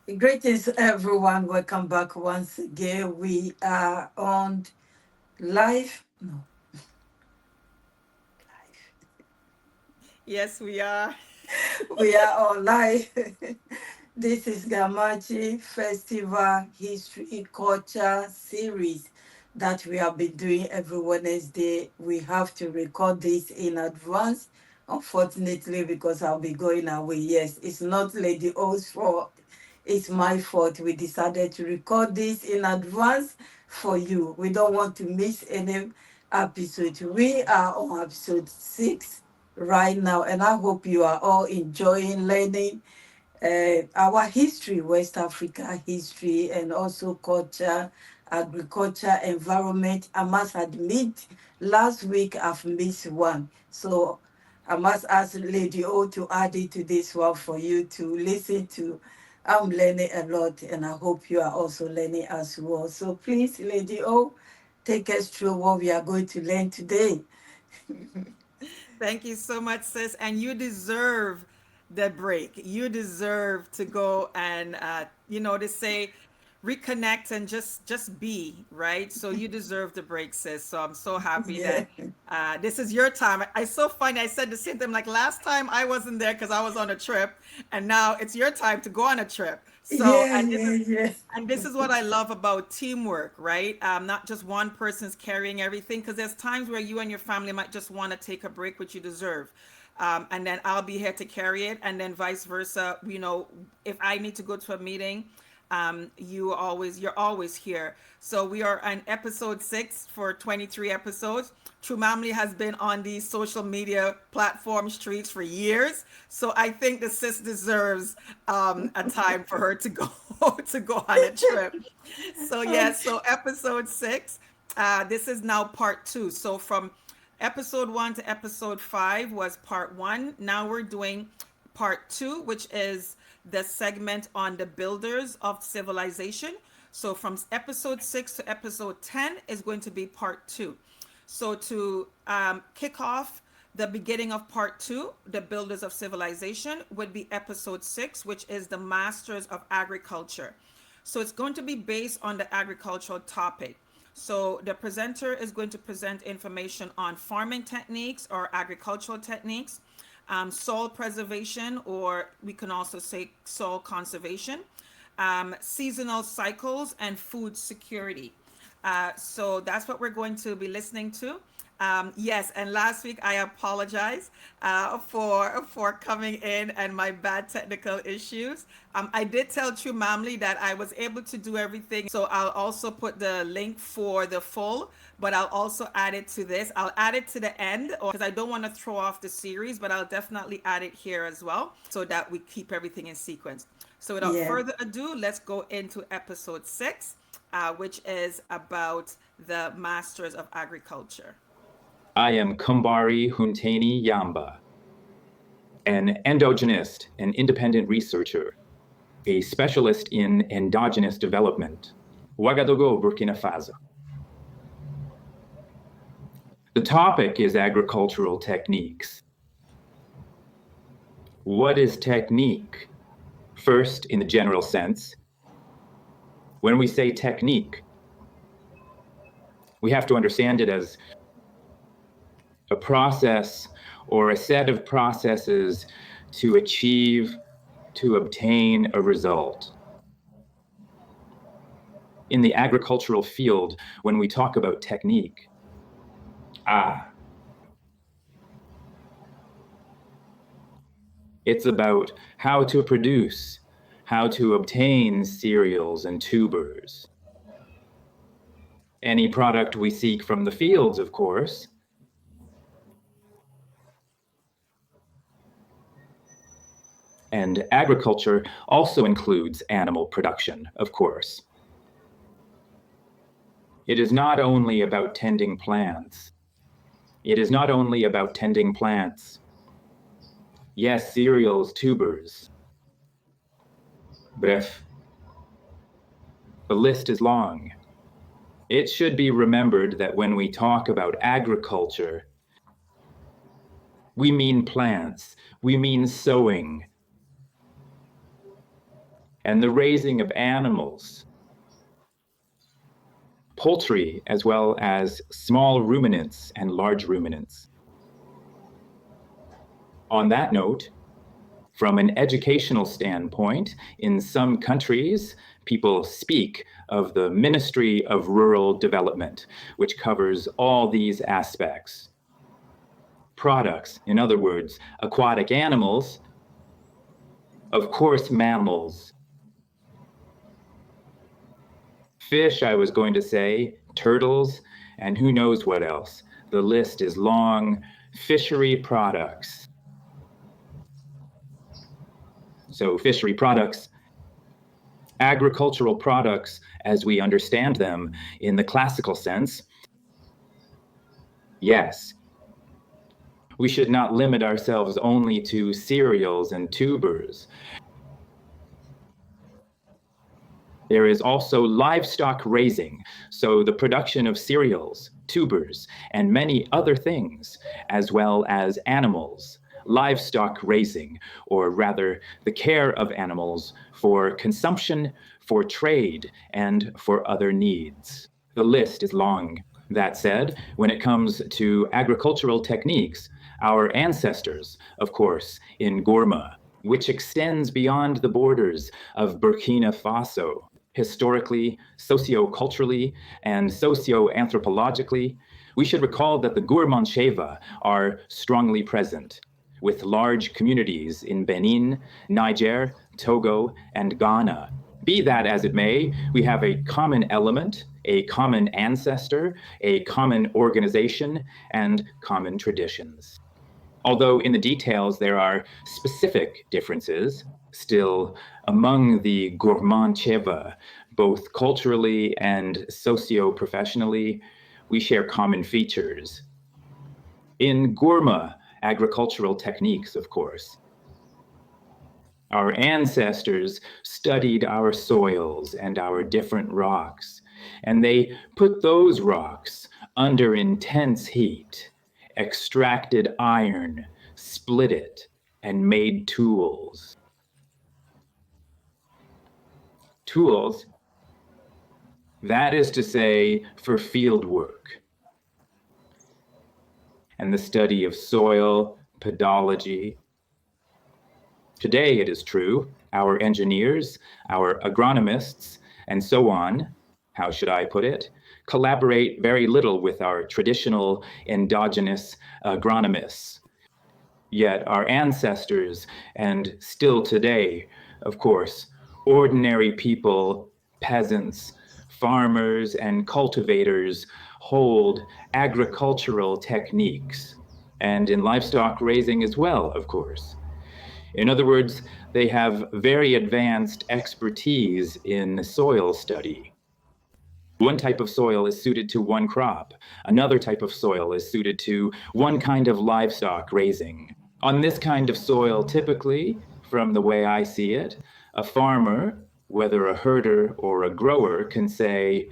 Greetings, everyone. Welcome back once again. We are on live. No, Yes, we are. we are on live. This is Gamachi Festival History Culture series that we have been doing every Wednesday. We have to record this in advance, unfortunately, because I'll be going away. Yes, it's not Lady O's fault. It's my fault. We decided to record this in advance for you. We don't want to miss any episode. We are on episode 6 right now, and I hope you are all enjoying learning our history, West Africa history, and also culture, agriculture, environment. I must admit, last week I've missed one. So I must ask Lady O to add it to this one for you to listen to. I'm learning a lot, and I hope you are also learning as well. So please, Lady O, take us through what we are going to learn today. Thank you so much, sis. And you deserve the break. You deserve to go and to say reconnect and just be, right? So you deserve the break, sis. So I'm so happy Yeah, that this is your time. I so funny. I said the same thing. Like last time I wasn't there because I was on a trip, and now it's your time to go on a trip. So yeah, yeah, yeah. and this is what I love about teamwork, right? Not just one person's carrying everything, because there's times where you and your family might just want to take a break, which you deserve. And then I'll be here to carry it, and then vice versa. If I need to go to a meeting, you're always here. So we are on episode 6 for 23 episodes. True Mamley has been on these social media platform streets for years, so I think the sis deserves a time for her to go to go on a trip. So yes, so episode 6. This is now part 2. So from episode 1 to episode 5 was part 1. Now we're doing part 2, which is the segment on the builders of civilization. So from episode 6 to episode 10 is going to be part 2. So to kick off the beginning of part 2, the builders of civilization, would be episode 6, which is the masters of agriculture. So it's going to be based on the agricultural topic. So the presenter is going to present information on farming techniques or agricultural techniques, soil preservation, or we can also say soil conservation, seasonal cycles, and food security. So that's what we're going to be listening to. Yes, and last week I apologize for coming in and my bad technical issues. I did tell True Mamley that I was able to do everything, so I'll also put the link for the full, but I'll also add it to this. I'll add it to the end, or because I don't want to throw off the series, but I'll definitely add it here as well, so that we keep everything in sequence. So without Yeah. further ado, let's go into episode 6, which is about the masters of agriculture. I am COMBARY Yamba, an endogenist and independent researcher, a specialist in endogenous development. Ouagadougou, Burkina Faso. The topic is agricultural techniques. What is technique? First, in the general sense, when we say technique, we have to understand it as a process or a set of processes to achieve, to obtain a result. In the agricultural field, when we talk about technique, it's about how to produce, how to obtain cereals and tubers. Any product we seek from the fields, of course. And agriculture also includes animal production, of course. It is not only about tending plants. It is not only about tending plants. Yes, cereals, tubers. Bref, the list is long. It should be remembered that when we talk about agriculture, we mean plants, we mean sowing. and the raising of animals, poultry, as well as small ruminants and large ruminants. On that note, from an educational standpoint, in some countries, people speak of the Ministry of Rural Development, which covers all these aspects. Products, in other words, aquatic animals, of course, mammals. Fish, I was going to say, turtles, and who knows what else. The list is long. Fishery products. So fishery products, agricultural products as we understand them in the classical sense, yes. We should not limit ourselves only to cereals and tubers. There is also livestock raising, so the production of cereals, tubers, and many other things, as well as animals. Livestock raising, or rather the care of animals for consumption, for trade, and for other needs. The list is long. That said, when it comes to agricultural techniques, our ancestors, of course, in Gourma, which extends beyond the borders of Burkina Faso, historically, socio-culturally, and socio-anthropologically, we should recall that the Gourmancheva are strongly present, with large communities in Benin, Niger, Togo, and Ghana. Be that as it may, we have a common element, a common ancestor, a common organization, and common traditions. Although in the details there are specific differences, still among the Gourmancheva, both culturally and socio-professionally, we share common features. In Gourma, agricultural techniques, of course. Our ancestors studied our soils and our different rocks, and they put those rocks under intense heat, extracted iron, split it, and made tools. Tools, that is to say, for field work and the study of soil, pedology. Today, it is true, our engineers, our agronomists, and so on, how should I put it, collaborate very little with our traditional endogenous agronomists. Yet our ancestors, and still today, of course, ordinary people, peasants, farmers, and cultivators hold agricultural techniques, and in livestock raising as well, of course. In other words, they have very advanced expertise in soil study. One type of soil is suited to one crop. Another type of soil is suited to one kind of livestock raising. On this kind of soil, typically, from the way I see it, a farmer, whether a herder or a grower, can say,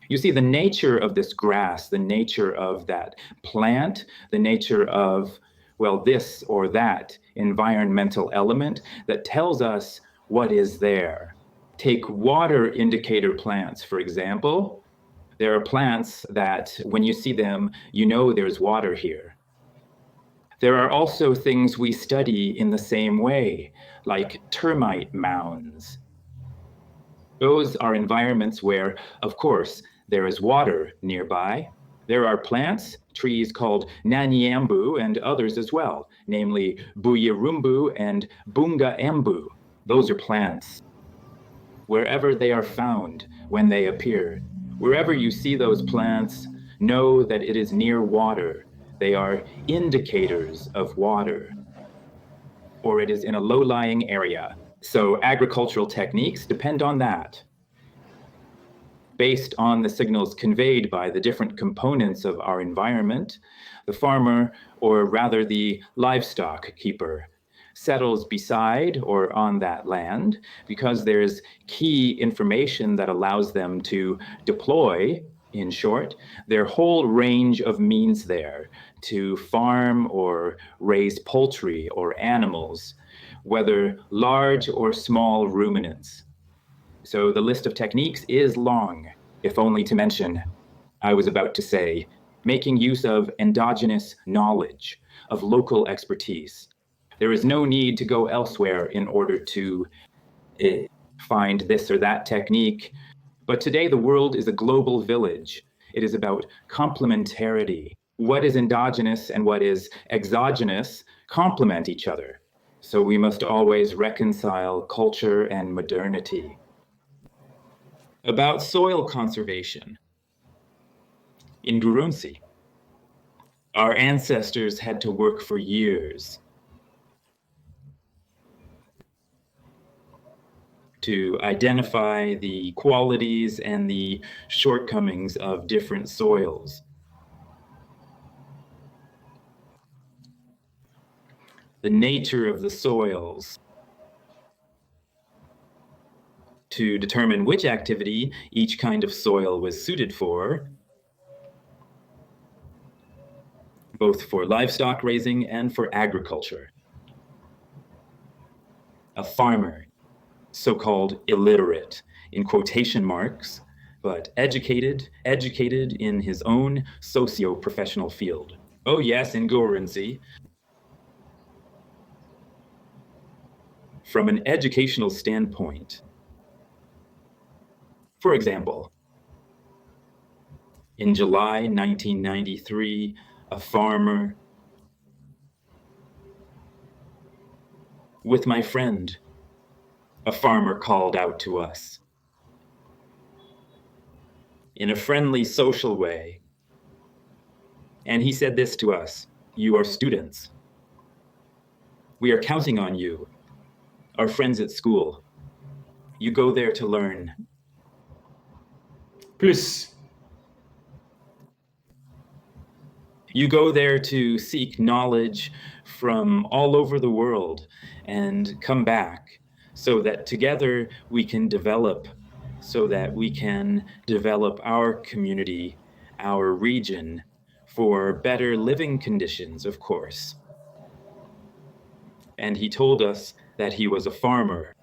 you see, the nature of this grass, the nature of that plant, the nature of, well, this or that environmental element that tells us what is there. Take water indicator plants, for example. There are plants that when you see them, you know there's water here. There are also things we study in the same way, like termite mounds. Those are environments where, of course, there is water nearby. There are plants, trees called Nanyambu and others as well, namely Buyirumbu and Bunga-embu. Those are plants. Wherever they are found, when they appear, wherever you see those plants, know that it is near water. They are indicators of water, or it is in a low-lying area. So agricultural techniques depend on that. Based on the signals conveyed by the different components of our environment, the farmer, or rather the livestock keeper, settles beside or on that land because there's key information that allows them to deploy, in short, their whole range of means there to farm or raise poultry or animals, whether large or small ruminants. So the list of techniques is long, if only to mention, I was about to say, making use of endogenous knowledge, of local expertise. There is no need to go elsewhere in order to find this or that technique. But today the world is a global village. It is about complementarity. What is endogenous and what is exogenous complement each other. So we must always reconcile culture and modernity. About soil conservation. In Gurumantché, our ancestors had to work for years to identify the qualities and the shortcomings of different soils. The nature of the soils to determine which activity each kind of soil was suited for, both for livestock raising and for agriculture. A farmer, so-called illiterate, in quotation marks, but educated in his own socio-professional field. Oh yes, in Gurumantché. From an educational standpoint, for example, in July 1993, a farmer with my friend, a farmer called out to us in a friendly, social way. And he said this to us: "You are students. We are counting on you, our friends at school. You go there to learn." Plus. You go there to seek knowledge from all over the world and come back so that together we can develop, our community, our region, for better living conditions, of course. And he told us that he was a farmer.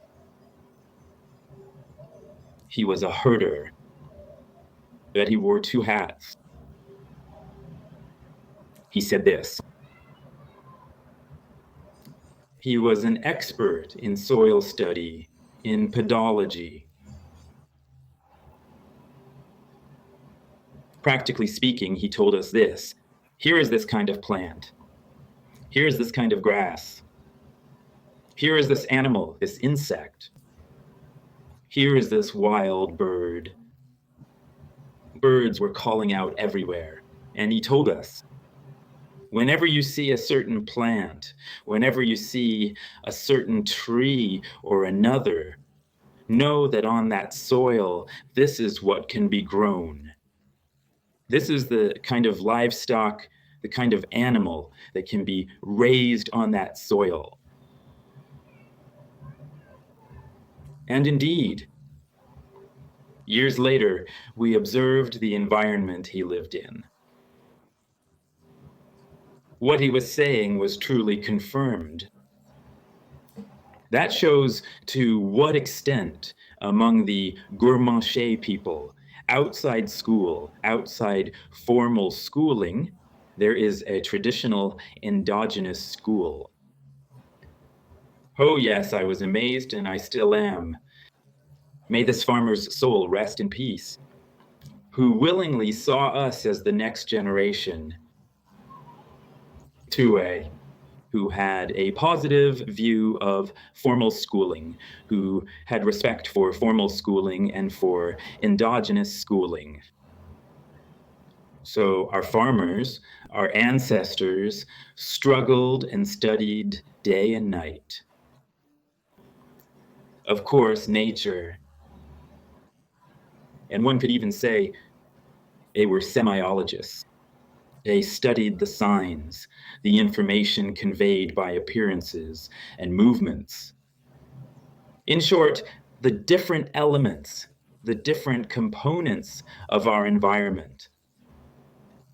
He was a herder, that he wore two hats. He said this: he was an expert in soil study, in pedology. Practically speaking, he told us this: here is this kind of plant. Here is this kind of grass. Here is this animal, this insect. Here is this wild bird. Birds were calling out everywhere. And he told us, whenever you see a certain plant, whenever you see a certain tree or another, know that on that soil, this is what can be grown. This is the kind of livestock, the kind of animal that can be raised on that soil. And indeed, years later, we observed the environment he lived in. What he was saying was truly confirmed. That shows to what extent among the Gourmanchê people, outside school, outside formal schooling, there is a traditional endogenous school. Oh yes, I was amazed and I still am. May this farmer's soul rest in peace, who willingly saw us as the next generation, who had a positive view of formal schooling, who had respect for formal schooling and for endogenous schooling. So our farmers, our ancestors, struggled and studied day and night. Of course, nature. And one could even say they were semiologists. They studied the signs, the information conveyed by appearances and movements. In short, the different elements, the different components of our environment.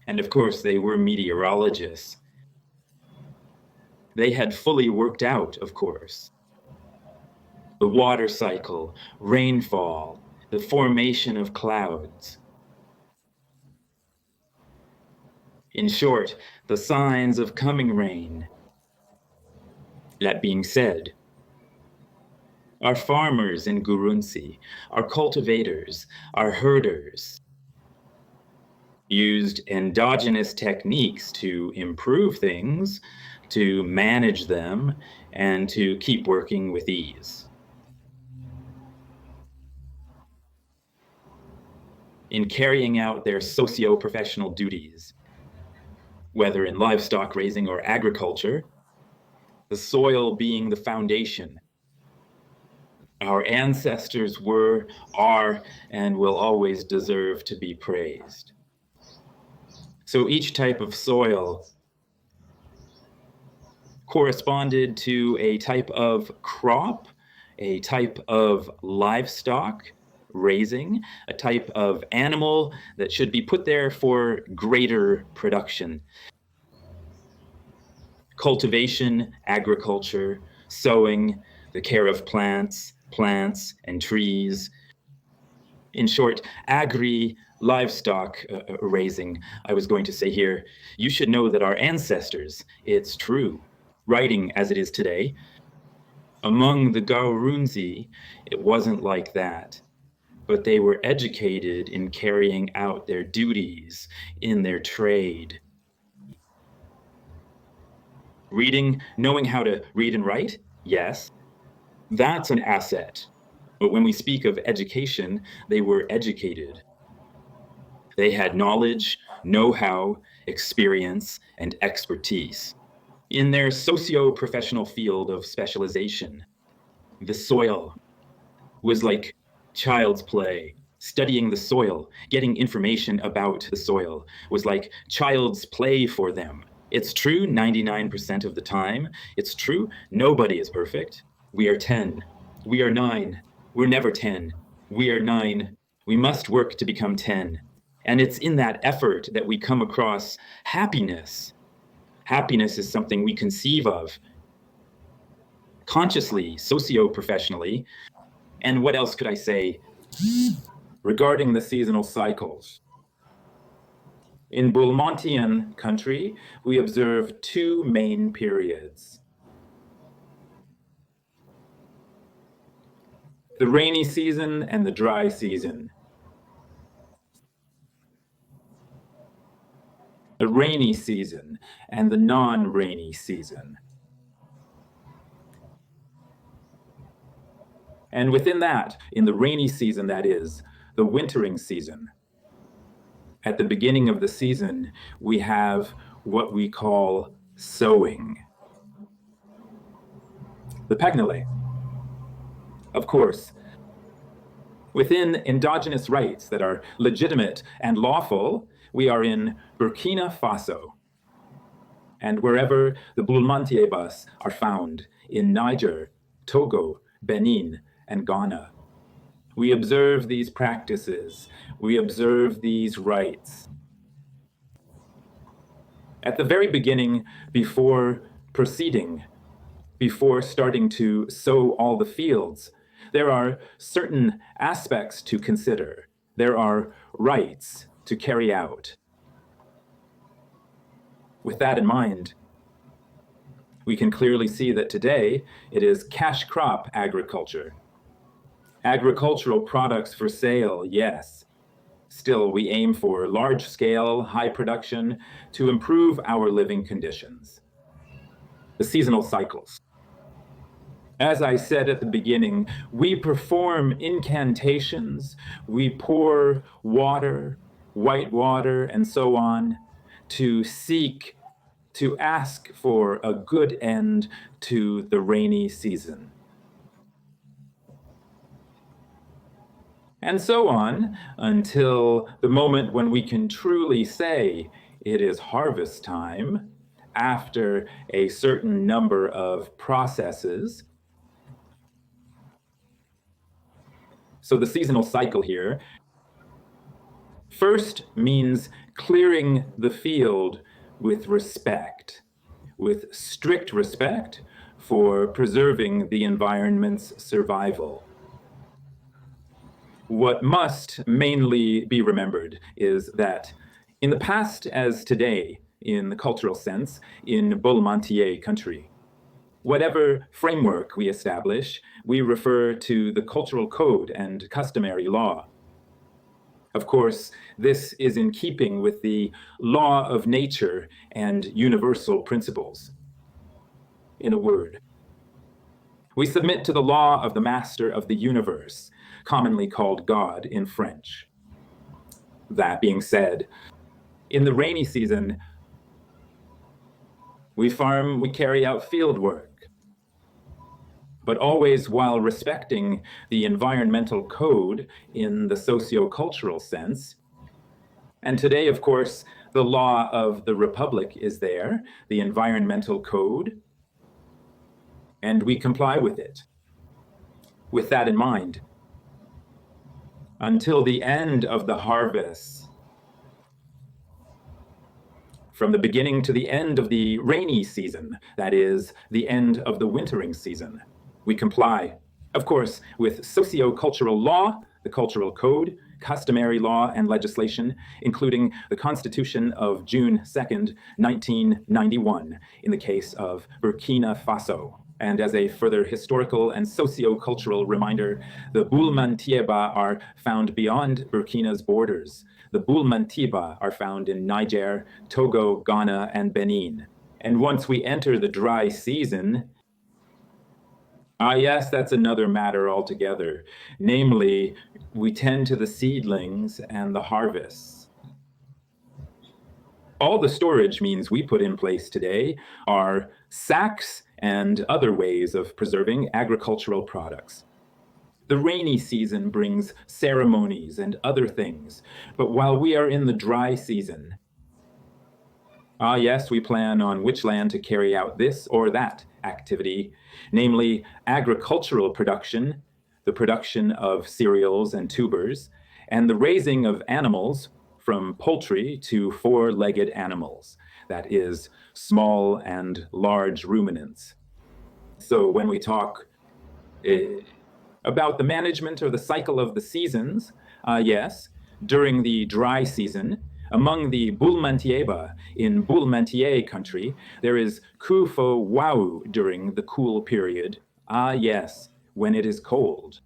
And of course, they were meteorologists. They had fully worked out, of course, the water cycle, rainfall, the formation of clouds. In short, the signs of coming rain. That being said, our farmers in Gurunsi, our cultivators, our herders, used endogenous techniques to improve things, to manage them, and to keep working with ease. In carrying out their socio-professional duties, whether in livestock raising or agriculture, the soil being the foundation. Our ancestors were, are, and will always deserve to be praised. So each type of soil corresponded to a type of crop, a type of livestock raising, a type of animal that should be put there for greater production. Cultivation, agriculture, sowing, the care of plants and trees. In short, livestock raising. I was going to say here, you should know that our ancestors, it's true, writing as it is today, among the Gaurunzi, it wasn't like that. But they were educated in carrying out their duties in their trade. Reading, knowing how to read and write, yes, that's an asset. But when we speak of education, they were educated. They had knowledge, know-how, experience, and expertise. In their socio-professional field of specialization, the soil was like child's play. Studying the soil, getting information about the soil was like child's play for them. It's true 99% of the time. It's true nobody is perfect. We are 10. We are 9. We're never 10. We are 9. We must work to become 10. And it's in that effort that we come across happiness. Happiness is something we conceive of consciously, socio-professionally. And what else could I say regarding the seasonal cycles? In Bulmontian country, we observe two main periods. The rainy season and the dry season. The rainy season and the non-rainy season. And within that, in the rainy season, that is, the wintering season, at the beginning of the season, we have what we call sowing. The Pagnale. Of course, within endogenous rights that are legitimate and lawful, we are in Burkina Faso. And wherever the Bulmantiebas are found, in Niger, Togo, Benin, and Ghana, we observe these practices, we observe these rites. At the very beginning, before proceeding, before starting to sow all the fields, there are certain aspects to consider. There are rites to carry out. With that in mind, we can clearly see that today it is cash crop agriculture. Agricultural products for sale, yes. Still, we aim for large scale, high production to improve our living conditions. The seasonal cycles. As I said at the beginning, we perform incantations, we pour water, white water, and so on, to seek, to ask for a good end to the rainy season. And so on until the moment when we can truly say it is harvest time after a certain number of processes. So the seasonal cycle here first means clearing the field with respect, with strict respect for preserving the environment's survival. What must mainly be remembered is that in the past as today, in the cultural sense, in GOURMANCHÉ country, whatever framework we establish, we refer to the cultural code and customary law. Of course, this is in keeping with the law of nature and universal principles. In a word, we submit to the law of the master of the universe, commonly called God in French. That being said, in the rainy season, we farm, we carry out field work, but always while respecting the environmental code in the socio-cultural sense. And today, of course, the law of the Republic is there, the environmental code, and we comply with it. With that in mind, until the end of the harvest, from the beginning to the end of the rainy season, that is, the end of the wintering season, we comply, of course, with socio-cultural law, the cultural code, customary law and legislation, including the Constitution of June 2nd, 1991, in the case of Burkina Faso. And as a further historical and socio-cultural reminder, the Boulmantieba are found beyond Burkina's borders. The Boulmantieba are found in Niger, Togo, Ghana, and Benin. And once we enter the dry season, yes, that's another matter altogether. Namely, we tend to the seedlings and the harvests. All the storage means we put in place today are sacks and other ways of preserving agricultural products. The rainy season brings ceremonies and other things, but while we are in the dry season, yes, we plan on which land to carry out this or that activity, namely agricultural production, the production of cereals and tubers, and the raising of animals from poultry to four-legged animals, that is, small and large ruminants. So when we talk about the management or the cycle of the seasons, yes, during the dry season, among the Boulmantieba in Boulmanchée country, there is Kufo Wau during the cool period. Yes, when it is cold.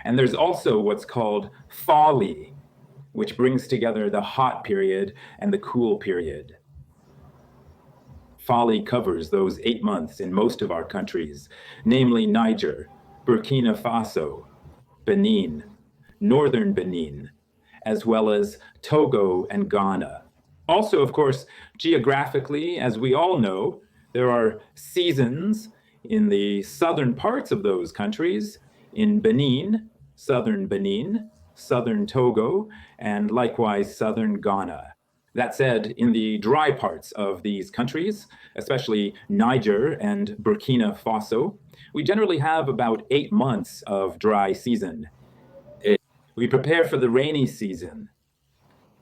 And there's also what's called Fali, which brings together the hot period and the cool period. Fali covers those 8 months in most of our countries, namely Niger, Burkina Faso, Benin, northern Benin, as well as Togo and Ghana. Also, of course, geographically, as we all know, there are seasons in the southern parts of those countries, in Benin, southern Togo, and likewise southern Ghana. That said, in the dry parts of these countries, especially Niger and Burkina Faso, we generally have about 8 months of dry season. We prepare for the rainy season.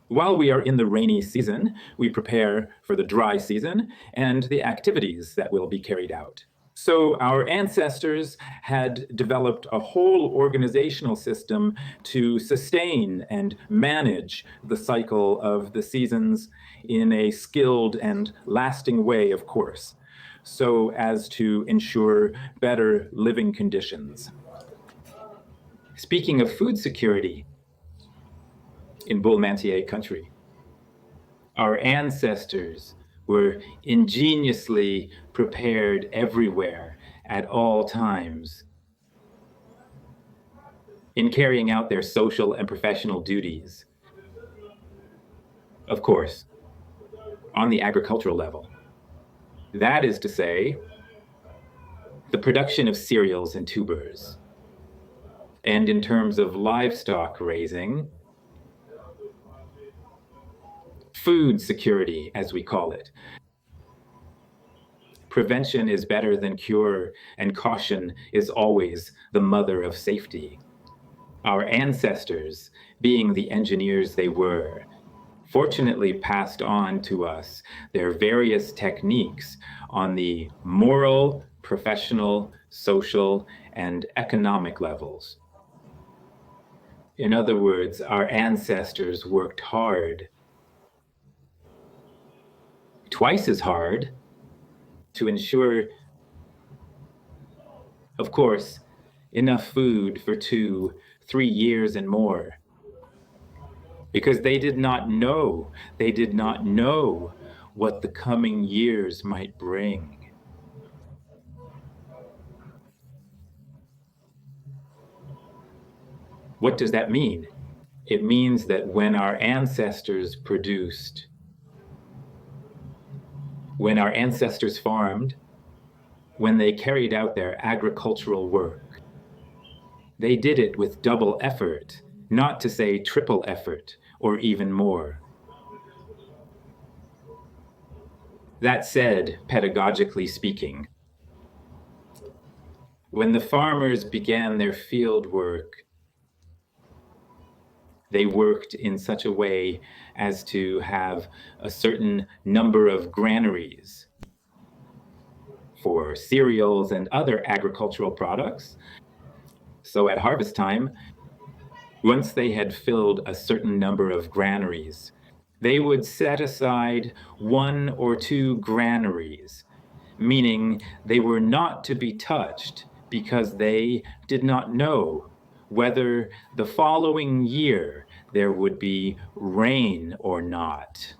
While we are in the rainy season, we prepare for the dry season and the activities that will be carried out. So our ancestors had developed a whole organizational system to sustain and manage the cycle of the seasons in a skilled and lasting way, of course, so as to ensure better living conditions. Speaking of food security in Boulmanchée country, our ancestors were ingeniously prepared everywhere at all times in carrying out their social and professional duties. Of course, on the agricultural level. That is to say, the production of cereals and tubers. And in terms of livestock raising, food security, as we call it. Prevention is better than cure, and caution is always the mother of safety. Our ancestors, being the engineers they were, fortunately passed on to us their various techniques on the moral, professional, social, and economic levels. In other words, our ancestors worked hard, twice as hard, to ensure, of course, enough food for 2, 3 years and more. Because they did not know, what the coming years might bring. What does that mean? It means that when our ancestors produced, when our ancestors farmed, when they carried out their agricultural work, they did it with double effort, not to say triple effort, or even more. That said, pedagogically speaking, when the farmers began their field work, they worked in such a way as to have a certain number of granaries for cereals and other agricultural products. So at harvest time, once they had filled a certain number of granaries, they would set aside 1 or 2 granaries, meaning they were not to be touched because they did not know whether the following year there would be rain or not.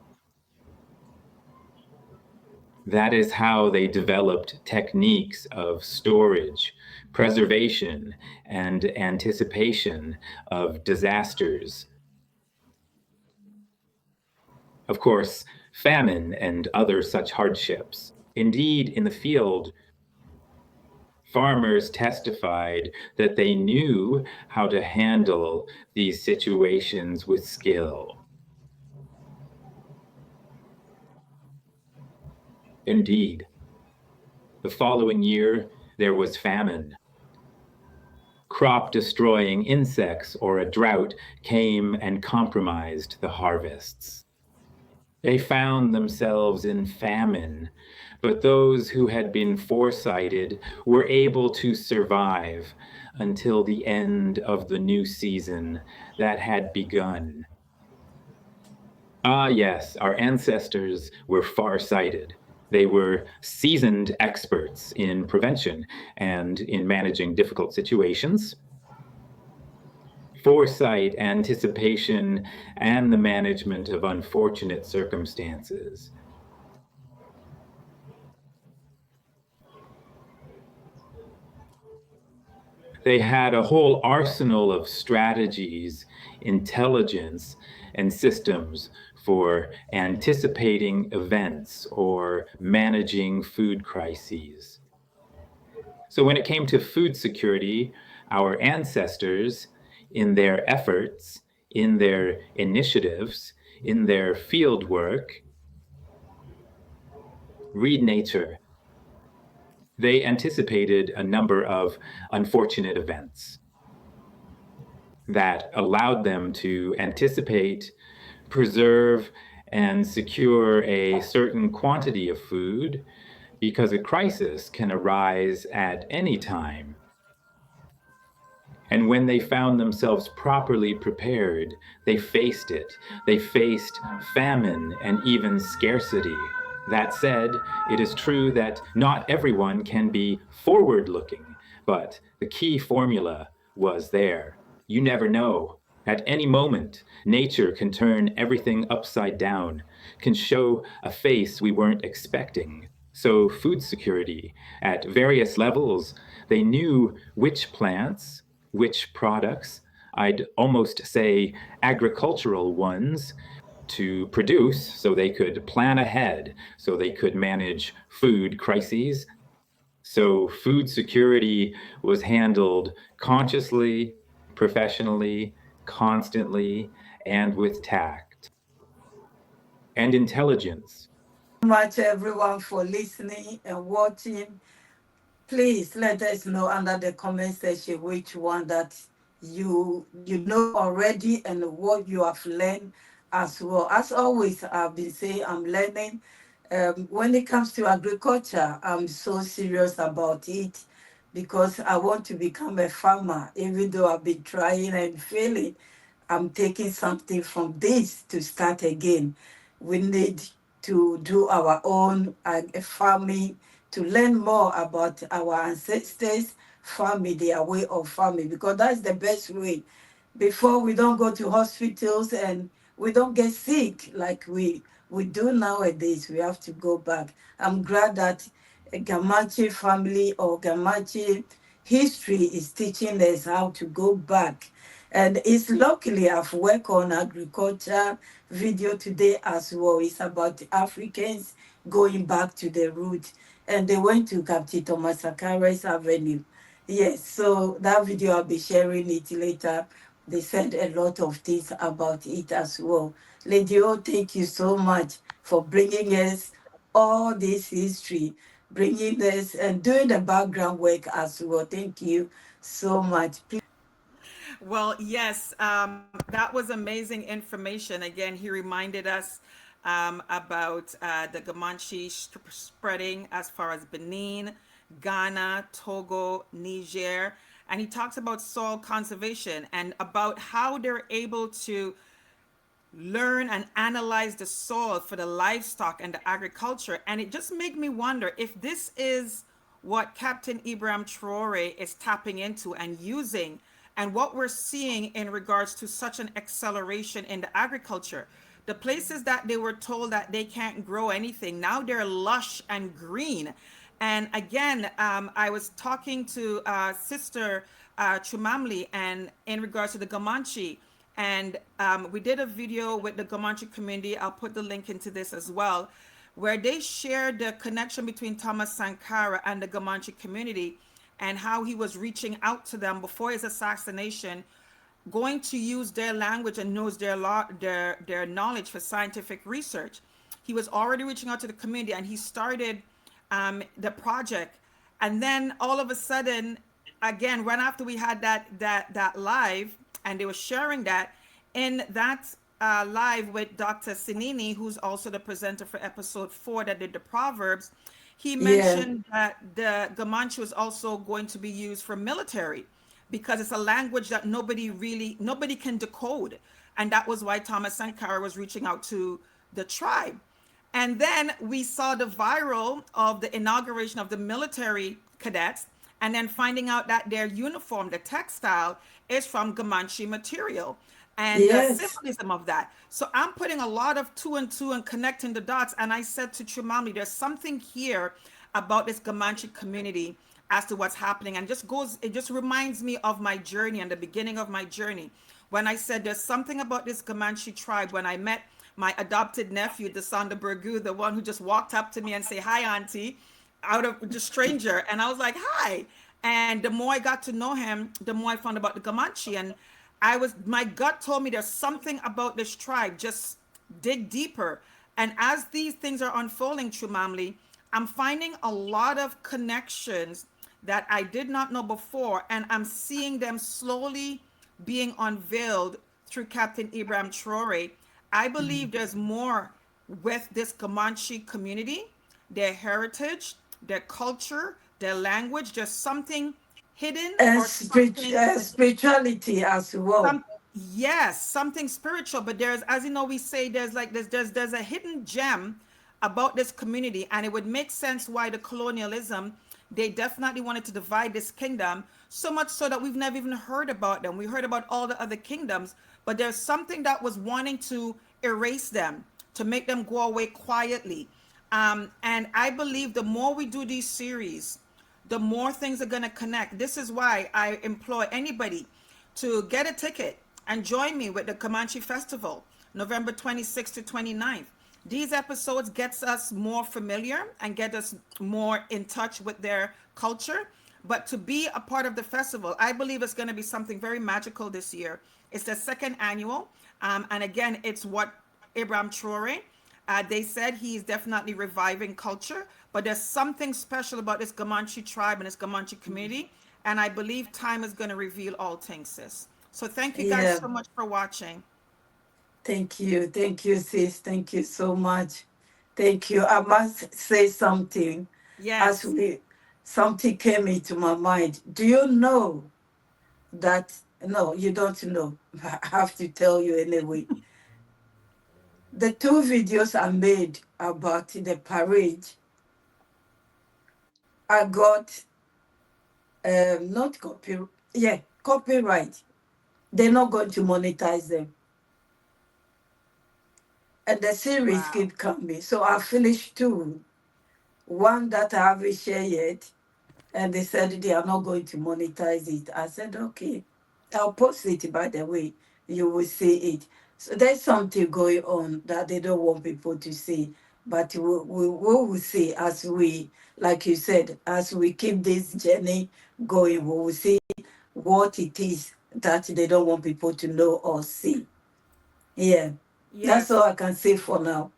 That is how they developed techniques of storage, preservation, and anticipation of disasters. Of course, famine and other such hardships. Indeed, in the field, farmers testified that they knew how to handle these situations with skill. Indeed, the following year there was famine. Crop destroying insects or a drought came and compromised the harvests. They found themselves in famine, but those who had been foresighted were able to survive until the end of the new season that had begun. Ah, yes, our ancestors were farsighted. They were seasoned experts in prevention and in managing difficult situations. Foresight, anticipation, and the management of unfortunate circumstances. They had a whole arsenal of strategies, intelligence, and systems for anticipating events or managing food crises. So when it came to food security, our ancestors, in their efforts, in their initiatives, in their field work, read nature, they anticipated a number of unfortunate events that allowed them to anticipate, preserve, and secure a certain quantity of food because a crisis can arise at any time. And when they found themselves properly prepared, they faced it. They faced famine and even scarcity. That said, it is true that not everyone can be forward looking, but the key formula was there. You never know. At any moment, nature can turn everything upside down, can show a face we weren't expecting. So, food security, at various levels, they knew which plants, which products, I'd almost say agricultural ones, to produce so they could plan ahead, so they could manage food crises. So food security was handled consciously, professionally, constantly, and with tact and intelligence. Much everyone for listening and watching. Please let us know under the comment section which one that you know already and what you have learned as well. As always, I've been saying I'm learning When it comes to agriculture, I'm so serious about it because I want to become a farmer. Even though I've been trying and failing, I'm taking something from this to start again. We need to do our own farming, to learn more about our ancestors' farming, their way of farming, because that's the best way. Before we don't go to hospitals and we don't get sick like we do nowadays. We have to go back. I'm glad that a Gamache family or Gamache history is teaching us how to go back. And it's luckily I've worked on agriculture video today as well. It's about the Africans going back to the root. And they went to Captain Thomas Sankara's Avenue. Yes, so that video I'll be sharing it later. They said a lot of things about it as well. Lady O, thank you so much for bringing us all this history, bringing us and doing the background work as well. Thank you so much. Well, yes, that was amazing information. Again, he reminded us about the Comanche spreading as far as Benin, Ghana, Togo, Niger. And he talks about soil conservation and about how they're able to learn and analyze the soil for the livestock and the agriculture. And it just made me wonder if this is what Captain Ibrahim Traore is tapping into and using, and what we're seeing in regards to such an acceleration in the agriculture. The places that they were told that they can't grow anything, now they're lush and green. And again, I was talking to Sister Chumamli, and in regards to the Comanche, and we did a video with the Comanche community. I'll put the link into this as well, where they shared the connection between Thomas Sankara and the Comanche community and how he was reaching out to them before his assassination, going to use their language and knows their knowledge for scientific research. He was already reaching out to the community, and he started the project. And then all of a sudden, again, right after we had that live, and they were sharing that in that live with Dr. Sinini, who's also the presenter for episode 4 that did the Proverbs. He Yeah. mentioned that the Gamanchu is also going to be used for military because it's a language that nobody can decode. And that was why Thomas Sankara was reaching out to the tribe. And then we saw the viral of the inauguration of the military cadets, and then finding out that their uniform, the textile, is from Comanche material and the Yes. symbolism of that. So I'm putting a lot of two and two and connecting the dots. And I said to Chumamli, there's something here about this Comanche community as to what's happening. And it just reminds me of my journey and the beginning of my journey. When I said there's something about this Comanche tribe, when I met my adopted nephew, the Sanda Burgu, the one who just walked up to me and say, "Hi, Auntie," out of just stranger. And I was like, "Hi." And the more I got to know him, the more I found about the Comanche. And my gut told me there's something about this tribe. Just dig deeper. And as these things are unfolding, Chumamli, I'm finding a lot of connections that I did not know before. And I'm seeing them slowly being unveiled through Captain Ibrahim Traore. I believe there's more with this Comanche community, their heritage, their culture, their language. There's something hidden And or something spirituality as well. some yes, something spiritual. But there's, as you know, we say there's like there's a hidden gem about this community, and it would make sense why the colonialism, they definitely wanted to divide this kingdom, so much so that we've never even heard about them. We heard about all the other kingdoms, but there's something that was wanting to erase them, to make them go away quietly. And I believe the more we do these series, the more things are going to connect. This is why I implore anybody to get a ticket and join me with the Comanche Festival, November 26th to 29th. These episodes gets us more familiar and get us more in touch with their culture. But to be a part of the festival, I believe it's going to be something very magical this year. It's the second annual. And again, it's what Abraham Traore, they said he's definitely reviving culture, but there's something special about this Comanche tribe and this Comanche community. And I believe time is going to reveal all things, sis. So thank you guys Yeah. so much for watching. Thank you. Thank you, sis. Thank you so much. Thank you. I must say something. As Yes. we something came into my mind. Do you know that no, you don't know. I have to tell you anyway. The two videos I made about the parade, I got not copy yeah, copyright. They're not going to monetize them. And the series Wow. keep coming. So I finished two. One that I haven't shared yet, and they said they are not going to monetize it. I said, okay, I'll post it, by the way. You will see it. So there's something going on that they don't want people to see. But we will see as we, like you said, as we keep this journey going, we will see what it is that they don't want people to know or see. Yeah, that's Yes. all I can say for now.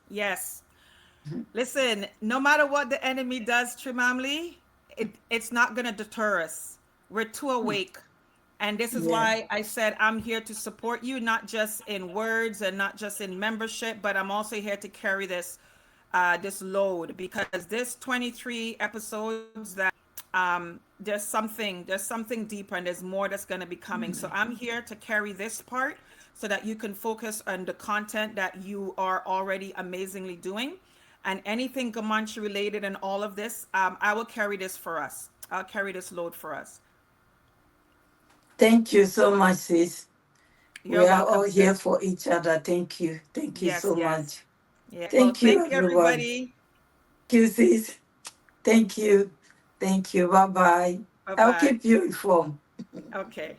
Yes. Listen, no matter what the enemy does, Trimamli, it's not going to deter us. We're too awake. And this is Yeah. why I said I'm here to support you, not just in words and not just in membership, but I'm also here to carry this load, because this 23 episodes that there's something deeper and there's more that's going to be coming. So I'm here to carry this part so that you can focus on the content that you are already amazingly doing, and anything Gamanche related and all of this. I will carry this for us. I'll carry this load for us. Thank you so much, sis. You're We are welcome, all here sis. for each other. Thank you. Thank you Yes, so yes. much. Yeah. Well, Thank you, thank you, everyone. everybody. Thank you, sis. Thank you. Thank you. Bye bye. Bye I'll bye. keep you informed. Okay.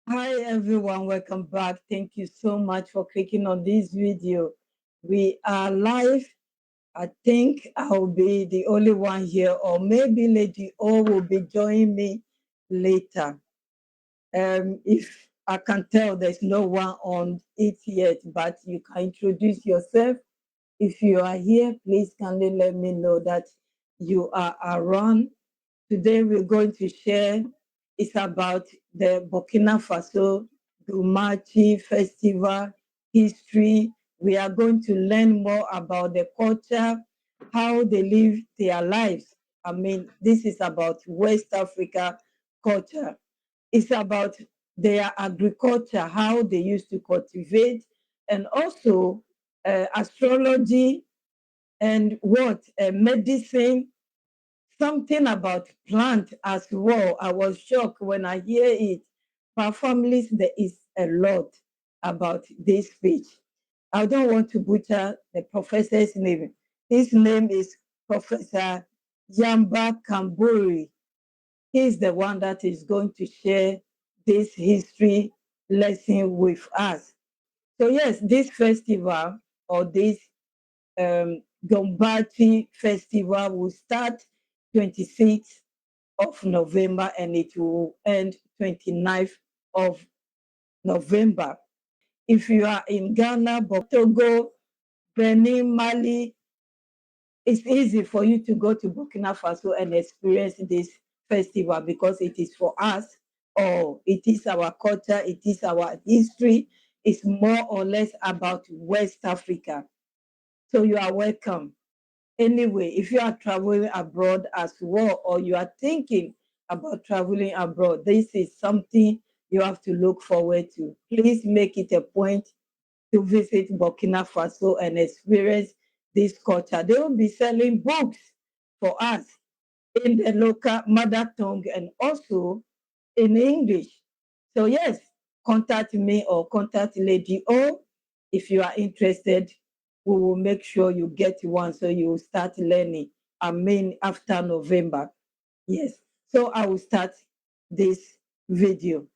Hi, everyone. Welcome back. Thank you so much for clicking on this video. We are live. I think I'll be the only one here, or maybe Lady O will be joining me later. If I can tell, there's no one on it yet, but you can introduce yourself. If you are here, please kindly let me know that you are around. Today we're going to share, it's about the Burkina Faso GOURMANCHÉ Festival history. We are going to learn more about the culture, how they live their lives. I mean, this is about West Africa culture. It's about their agriculture, how they used to cultivate, and also astrology and what medicine, something about plant as well. I was shocked when I hear it. For families, there is a lot about this speech. I don't want to butcher the professor's name. His name is Professor Yamba Kamburi. He's the one that is going to share this history lesson with us. So yes, this festival or this Gombati festival will start 26th of November and it will end 29th of November. If you are in Ghana, Togo, Benin, Mali, it's easy for you to go to Burkina Faso and experience this festival because it is for us, or it is our culture, it is our history. It's more or less about West Africa. So you are welcome. Anyway, if you are traveling abroad as well, or you are thinking about traveling abroad, this is something you have to look forward to. Please make it a point to visit Burkina Faso and experience this culture. They will be selling books for us in the local mother tongue and also in English. So yes, contact me or contact Lady O if you are interested. We will make sure you get one so you will start learning. I mean, after November. Yes. So I will start this video.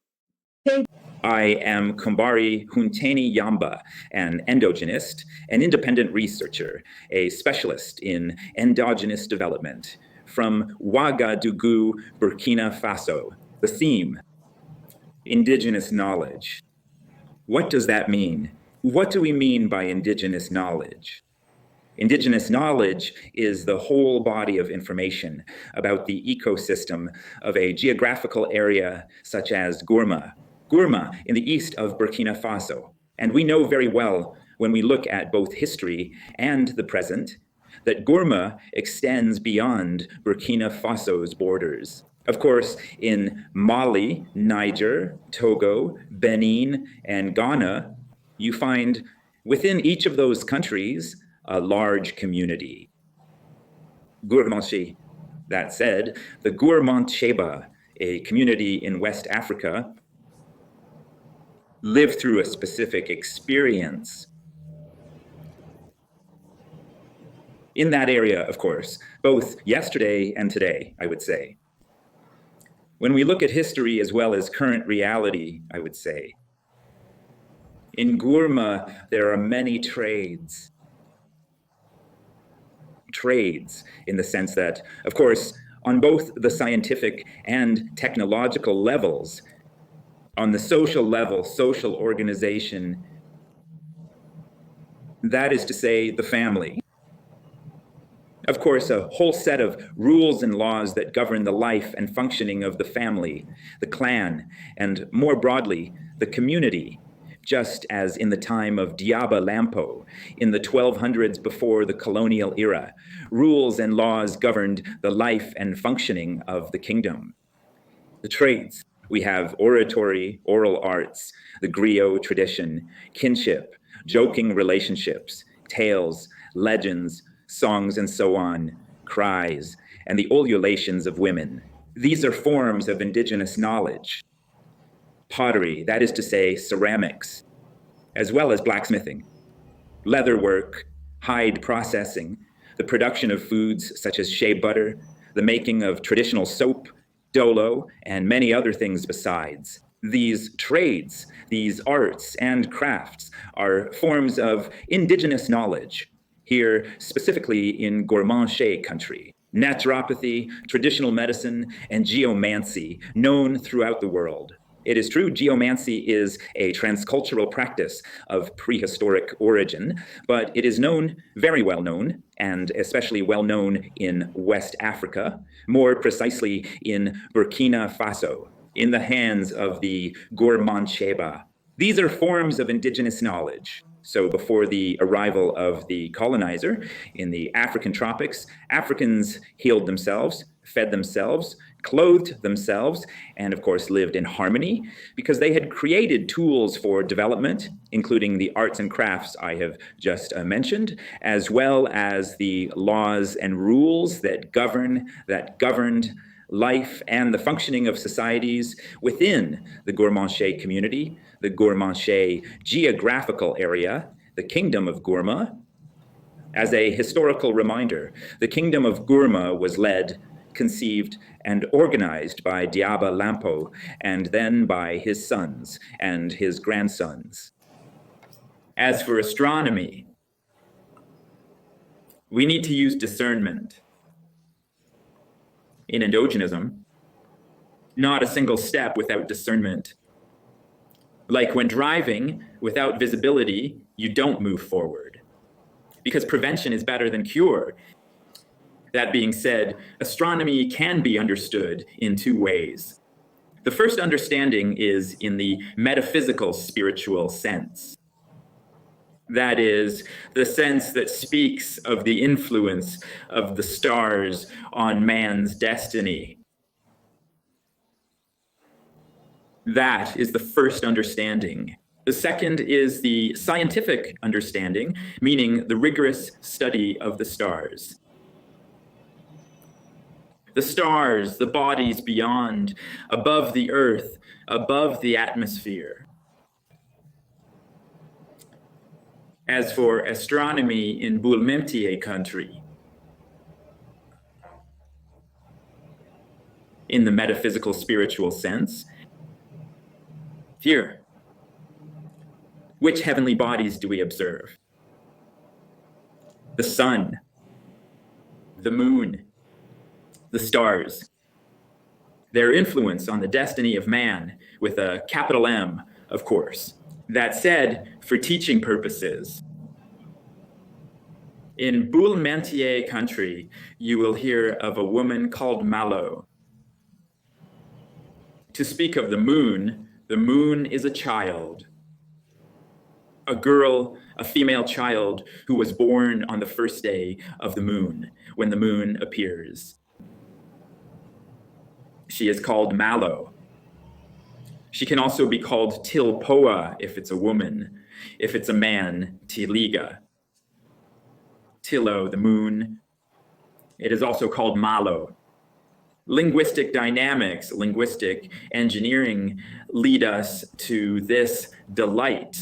I am COMBARY Ounténi Yamba, an endogenist, an independent researcher, a specialist in endogenous development from Ouagadougou, Burkina Faso. The theme, indigenous knowledge. What does that mean? What do we mean by indigenous knowledge? Indigenous knowledge is the whole body of information about the ecosystem of a geographical area such as Gourma, Gourma in the east of Burkina Faso. And we know very well, when we look at both history and the present, that Gourma extends beyond Burkina Faso's borders. Of course, in Mali, Niger, Togo, Benin, and Ghana, you find within each of those countries a large community. Gourmanché. That said, the Gourmantcheba, a community in West Africa, lived through a specific experience. In that area, of course, both yesterday and today, I would say. When we look at history as well as current reality, I would say, in Gourma, there are many trades. Trades in the sense that, of course, on both the scientific and technological levels, on the social level, social organization, that is to say, the family. Of course, a whole set of rules and laws that govern the life and functioning of the family, the clan, and more broadly, the community, just as in the time of Diaba Lampo, in the 1200s before the colonial era, rules and laws governed the life and functioning of the kingdom. The trades, we have oratory, oral arts, the griot tradition, kinship, joking relationships, tales, legends, songs, and so on, cries, and the ululations of women. These are forms of indigenous knowledge. Pottery, that is to say, ceramics, as well as blacksmithing, leatherwork, hide processing, the production of foods such as shea butter, the making of traditional soap, dolo, and many other things besides. These trades, these arts and crafts are forms of indigenous knowledge, here specifically in Gourmanché country. Naturopathy, traditional medicine, and geomancy known throughout the world. It is true, geomancy is a transcultural practice of prehistoric origin, but it is known, very well known, and especially well known in West Africa, more precisely in Burkina Faso, in the hands of the Gourmantcheba. These are forms of indigenous knowledge. So before the arrival of the colonizer in the African tropics, Africans healed themselves, fed themselves, clothed themselves, and of course lived in harmony because they had created tools for development, including the arts and crafts I have just mentioned, as well as the laws and rules that governed life and the functioning of societies within the Gourmanché community, the Gourmanché geographical area, the Kingdom of Gourma. As a historical reminder, the Kingdom of Gourma was led, conceived, and organized by Diaba Lampo, and then by his sons and his grandsons. As for astronomy, we need to use discernment. In Indigenism, not a single step without discernment. Like when driving, without visibility, you don't move forward, because prevention is better than cure. That being said, astronomy can be understood in two ways. The first understanding is in the metaphysical spiritual sense. That is, the sense that speaks of the influence of the stars on man's destiny. That is the first understanding. The second is the scientific understanding, meaning the rigorous study of the stars. The stars, the bodies beyond, above the earth, above the atmosphere. As for astronomy in Gourmanché country, in the metaphysical spiritual sense, here, which heavenly bodies do we observe? The sun, the moon, the stars, their influence on the destiny of man, with a capital M, of course. That said, for teaching purposes, in Gourmanché country, you will hear of a woman called Malo. To speak of the moon The moon is a child, a girl, a female child who was born on the first day of the moon, when the moon appears. She is called Malo. She can also be called Tilpoa if it's a woman. If it's a man, Tiliga. Tilo, the moon. It is also called Malo. Linguistic dynamics, linguistic engineering lead us to this delight.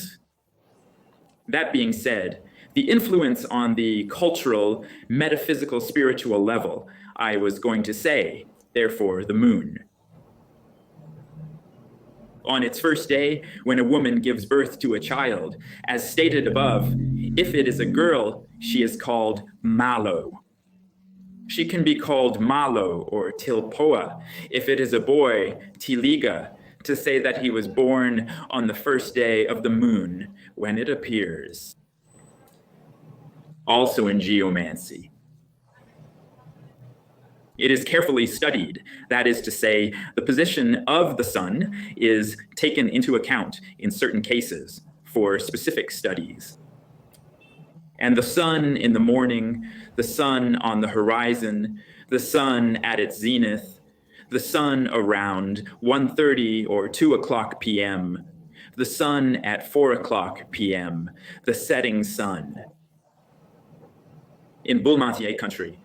That being said, the influence on the cultural, metaphysical, spiritual level, I was going to say, therefore, the moon. On its first day, when a woman gives birth to a child, as stated above, if it is a girl, she is called Malo. She can be called Malo or Tilpoa. If it is a boy, Tiliga, to say that he was born on the first day of the moon when it appears. Also in geomancy. It is carefully studied. That is to say, the position of the sun is taken into account in certain cases for specific studies. And the sun in the morning, the sun on the horizon, the sun at its zenith, the sun around 1:30 or 2 o'clock p.m., the sun at 4 o'clock p.m., the setting sun. In Boulmantier country,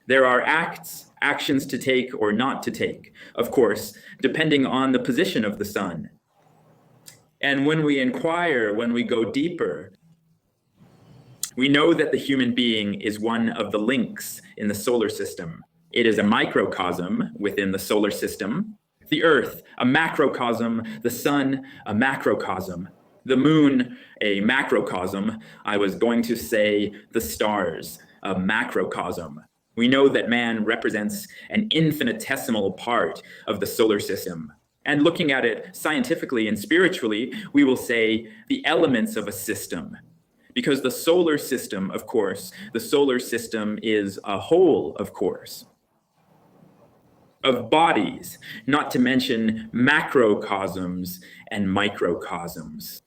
there are actions to take or not to take, of course, depending on the position of the sun. And when we inquire, when we go deeper, we know that the human being is one of the links in the solar system. It is a microcosm within the solar system. The Earth, a macrocosm. The sun, a macrocosm. The moon, a macrocosm. I was going to say the stars, a macrocosm. We know that man represents an infinitesimal part of the solar system. And looking at it scientifically and spiritually, we will say the elements of a system. Because the solar system, of course, the solar system is a whole, of course, of bodies, not to mention macrocosms and microcosms.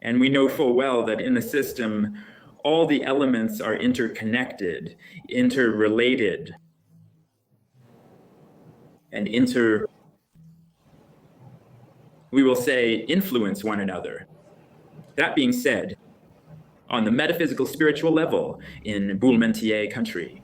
And we know full well that in the system, all the elements are interconnected, interrelated, and we will say, influence one another. That being said, on the metaphysical spiritual level in Boulmantier country,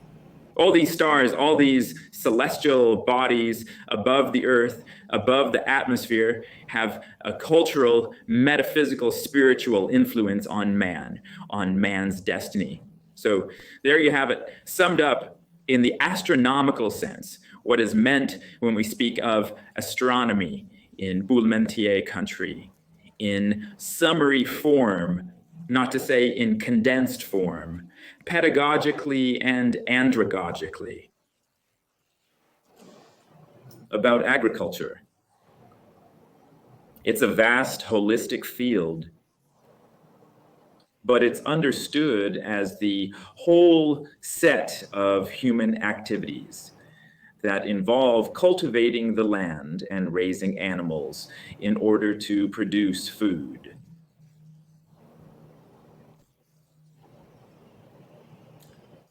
all these stars, all these celestial bodies above the earth, above the atmosphere, have a cultural, metaphysical, spiritual influence on man, on man's destiny. So there you have it, summed up in the astronomical sense, what is meant when we speak of astronomy in Boulmantier country, in summary form, not to say in condensed form, pedagogically and andragogically. About agriculture. It's a vast, holistic field, but it's understood as the whole set of human activities that involve cultivating the land and raising animals in order to produce food.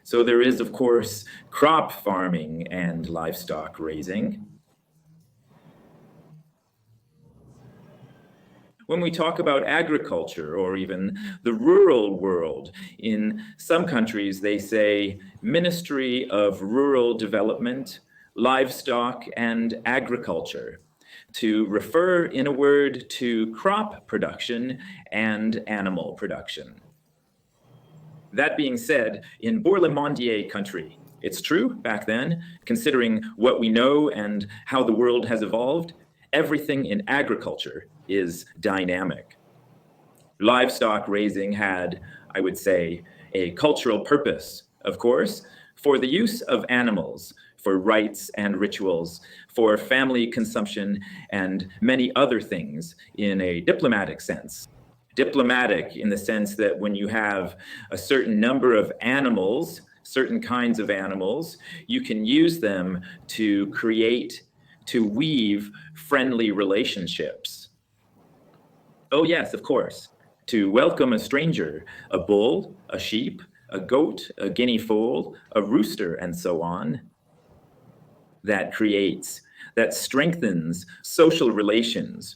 So there is, of course, crop farming and livestock raising. When we talk about agriculture or even the rural world, in some countries they say Ministry of Rural Development, Livestock and Agriculture, to refer in a word to crop production and animal production. That being said, in Bourlemondier country, it's true back then, considering what we know and how the world has evolved, everything in agriculture is dynamic. Livestock raising had, I would say, a cultural purpose, of course, for the use of animals, for rites and rituals, for family consumption, and many other things in a diplomatic sense. Diplomatic in the sense that when you have a certain number of animals, certain kinds of animals, you can use them to create to weave friendly relationships. Oh yes, of course, to welcome a stranger, a bull, a sheep, a goat, a guinea foal, a rooster, and so on. That creates, that strengthens social relations,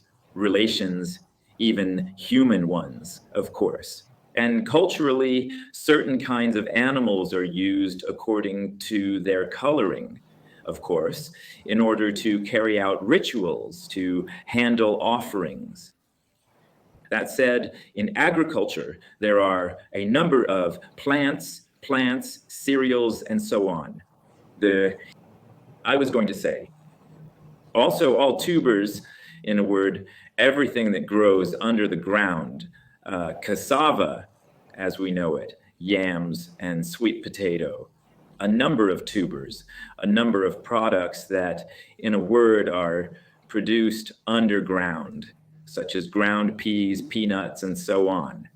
even human ones, of course. And culturally, certain kinds of animals are used according to their coloring, of course, in order to carry out rituals, to handle offerings. That said, in agriculture, there are a number of plants, cereals, and so on. I was going to say, also all tubers, in a word, everything that grows under the ground, cassava, as we know it, yams, and sweet potato, a number of tubers, a number of products that, in a word, are produced underground, such as ground peas, peanuts, and so on.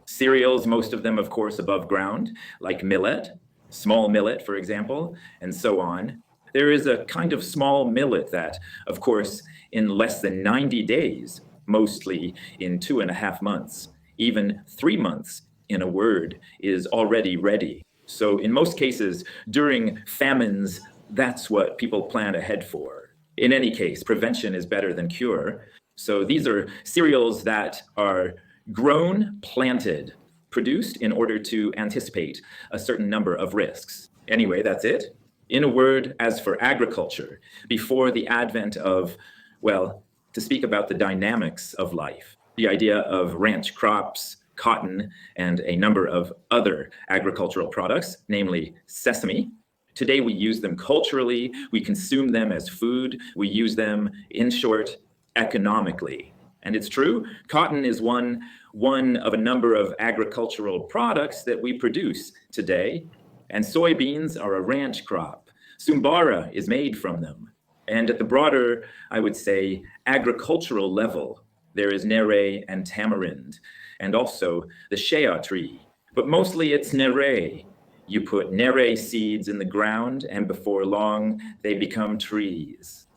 Cereals, most of them, of course, above ground, like millet, small millet, for example, and so on. There is a kind of small millet that, of course, in less than 90 days, mostly in 2.5 months, even 3 months, in a word, is already ready. So in most cases, during famines, that's what people plan ahead for. In any case, prevention is better than cure. So these are cereals that are grown, planted, produced in order to anticipate a certain number of risks. Anyway, that's it. In a word, as for agriculture, before the advent of, well, to speak about the dynamics of life, the idea of ranch crops, cotton, and a number of other agricultural products, namely sesame. Today we use them culturally, we consume them as food, we use them, in short, economically. And it's true, cotton is one of a number of agricultural products that we produce today, and soybeans are a ranch crop. Sumbara is made from them. And at the broader, I would say, agricultural level, there is nere and tamarind, and also the shea tree. But mostly it's nere. You put nere seeds in the ground, and before long, they become trees.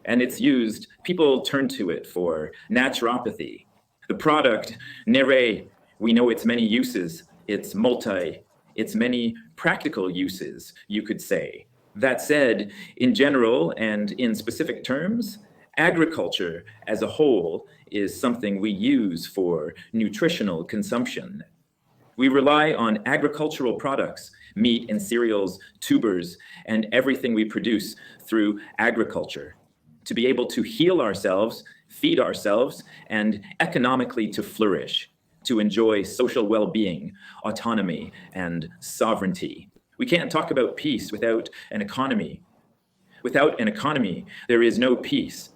And it's used, people turn to it for naturopathy. The product, nere, we know its many uses, its many practical uses, you could say. That said, in general and in specific terms, agriculture as a whole is something we use for nutritional consumption. We rely on agricultural products, meat and cereals, tubers, and everything we produce through agriculture to be able to heal ourselves, feed ourselves, and economically to flourish, to enjoy social well-being, autonomy, and sovereignty. We can't talk about peace without an economy. Without an economy, there is no peace,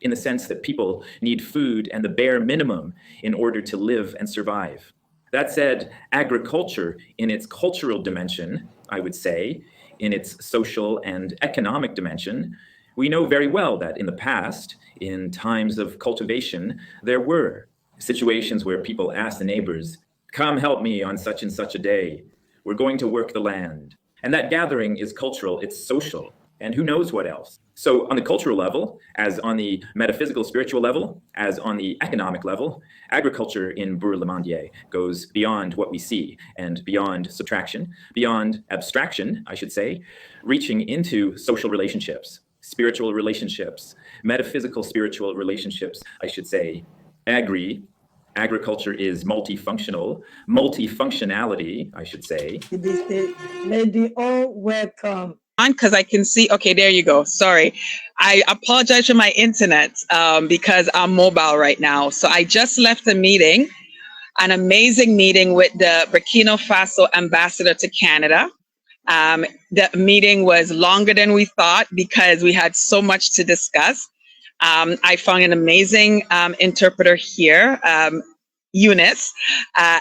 in the sense that people need food and the bare minimum in order to live and survive. That said, agriculture in its cultural dimension, I would say, in its social and economic dimension, we know very well that in the past, in times of cultivation, there were situations where people asked the neighbors, "Come help me on such and such a day. We're going to work the land." And that gathering is cultural, it's social, and who knows what else. So on the cultural level, as on the metaphysical, spiritual level, as on the economic level, agriculture in Bourg-le-Mandier goes beyond what we see and beyond subtraction, beyond abstraction, I should say, reaching into social relationships, spiritual relationships, metaphysical spiritual relationships, I should say. Agriculture is multifunctionality, I should say. Lady O, welcome. Because I can see, okay, there you go. Sorry. I apologize for my internet because I'm mobile right now. So I just left a meeting, an amazing meeting with the Burkina Faso ambassador to Canada. The meeting was longer than we thought because we had so much to discuss. I found an amazing interpreter here, Eunice,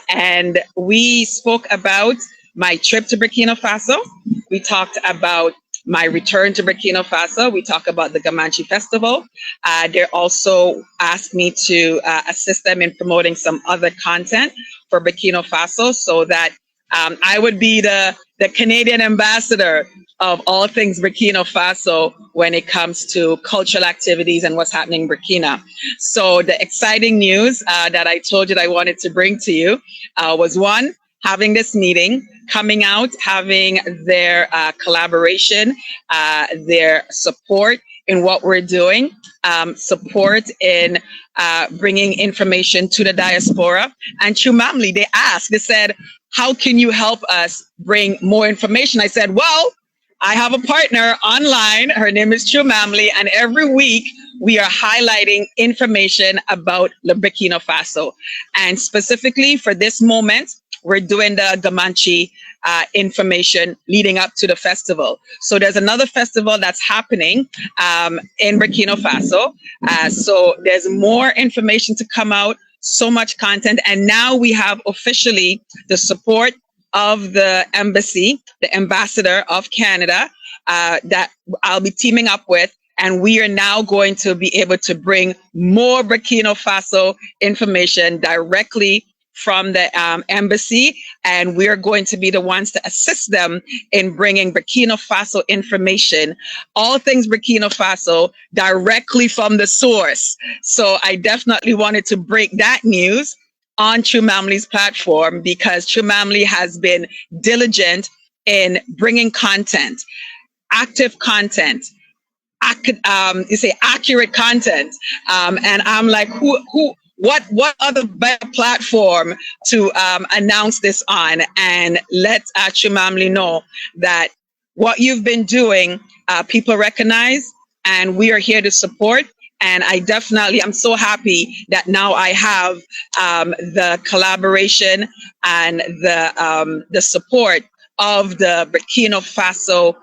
and we spoke about my trip to Burkina Faso. We talked about my return to Burkina Faso. We talked about the Gourmanchê Festival. They also asked me to assist them in promoting some other content for Burkina Faso so that I would be the Canadian ambassador of all things Burkina Faso when it comes to cultural activities and what's happening in Burkina. So the exciting news that I told you that I wanted to bring to you was one, having this meeting, coming out, having their collaboration, their support in what we're doing, support in bringing information to the diaspora. And Chumamli, they asked, they said, how can you help us bring more information? I said, well, I have a partner online. Her name is Chumamli, and every week we are highlighting information about Burkina Faso. And specifically for this moment, we're doing the Gamanche information leading up to the festival. So there's another festival that's happening in Burkina Faso. So there's more information to come out, so much content. And now we have officially the support of the embassy, the ambassador of Canada, that I'll be teaming up with. And we are now going to be able to bring more Burkina Faso information directly from the embassy. And we're going to be the ones to assist them in bringing Burkina Faso information, all things Burkina Faso, directly from the source. So I definitely wanted to break that news on Chumamli's platform, because Chumamli has been diligent in bringing content, active content, you say accurate content, and I'm like, what other better platform to announce this on and let Chumamli know that what you've been doing, people recognize, and we are here to support. And I'm so happy that now I have the collaboration and the support of the Burkina Faso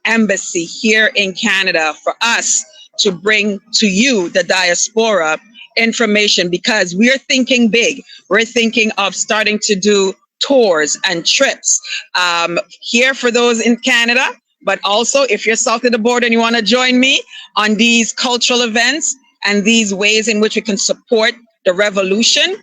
embassy here in Canada for us to bring to you, the diaspora, information, because we're thinking big. We're thinking of starting to do tours and trips here for those in Canada, but also if you're south of the border and you want to join me on these cultural events and these ways in which we can support the revolution.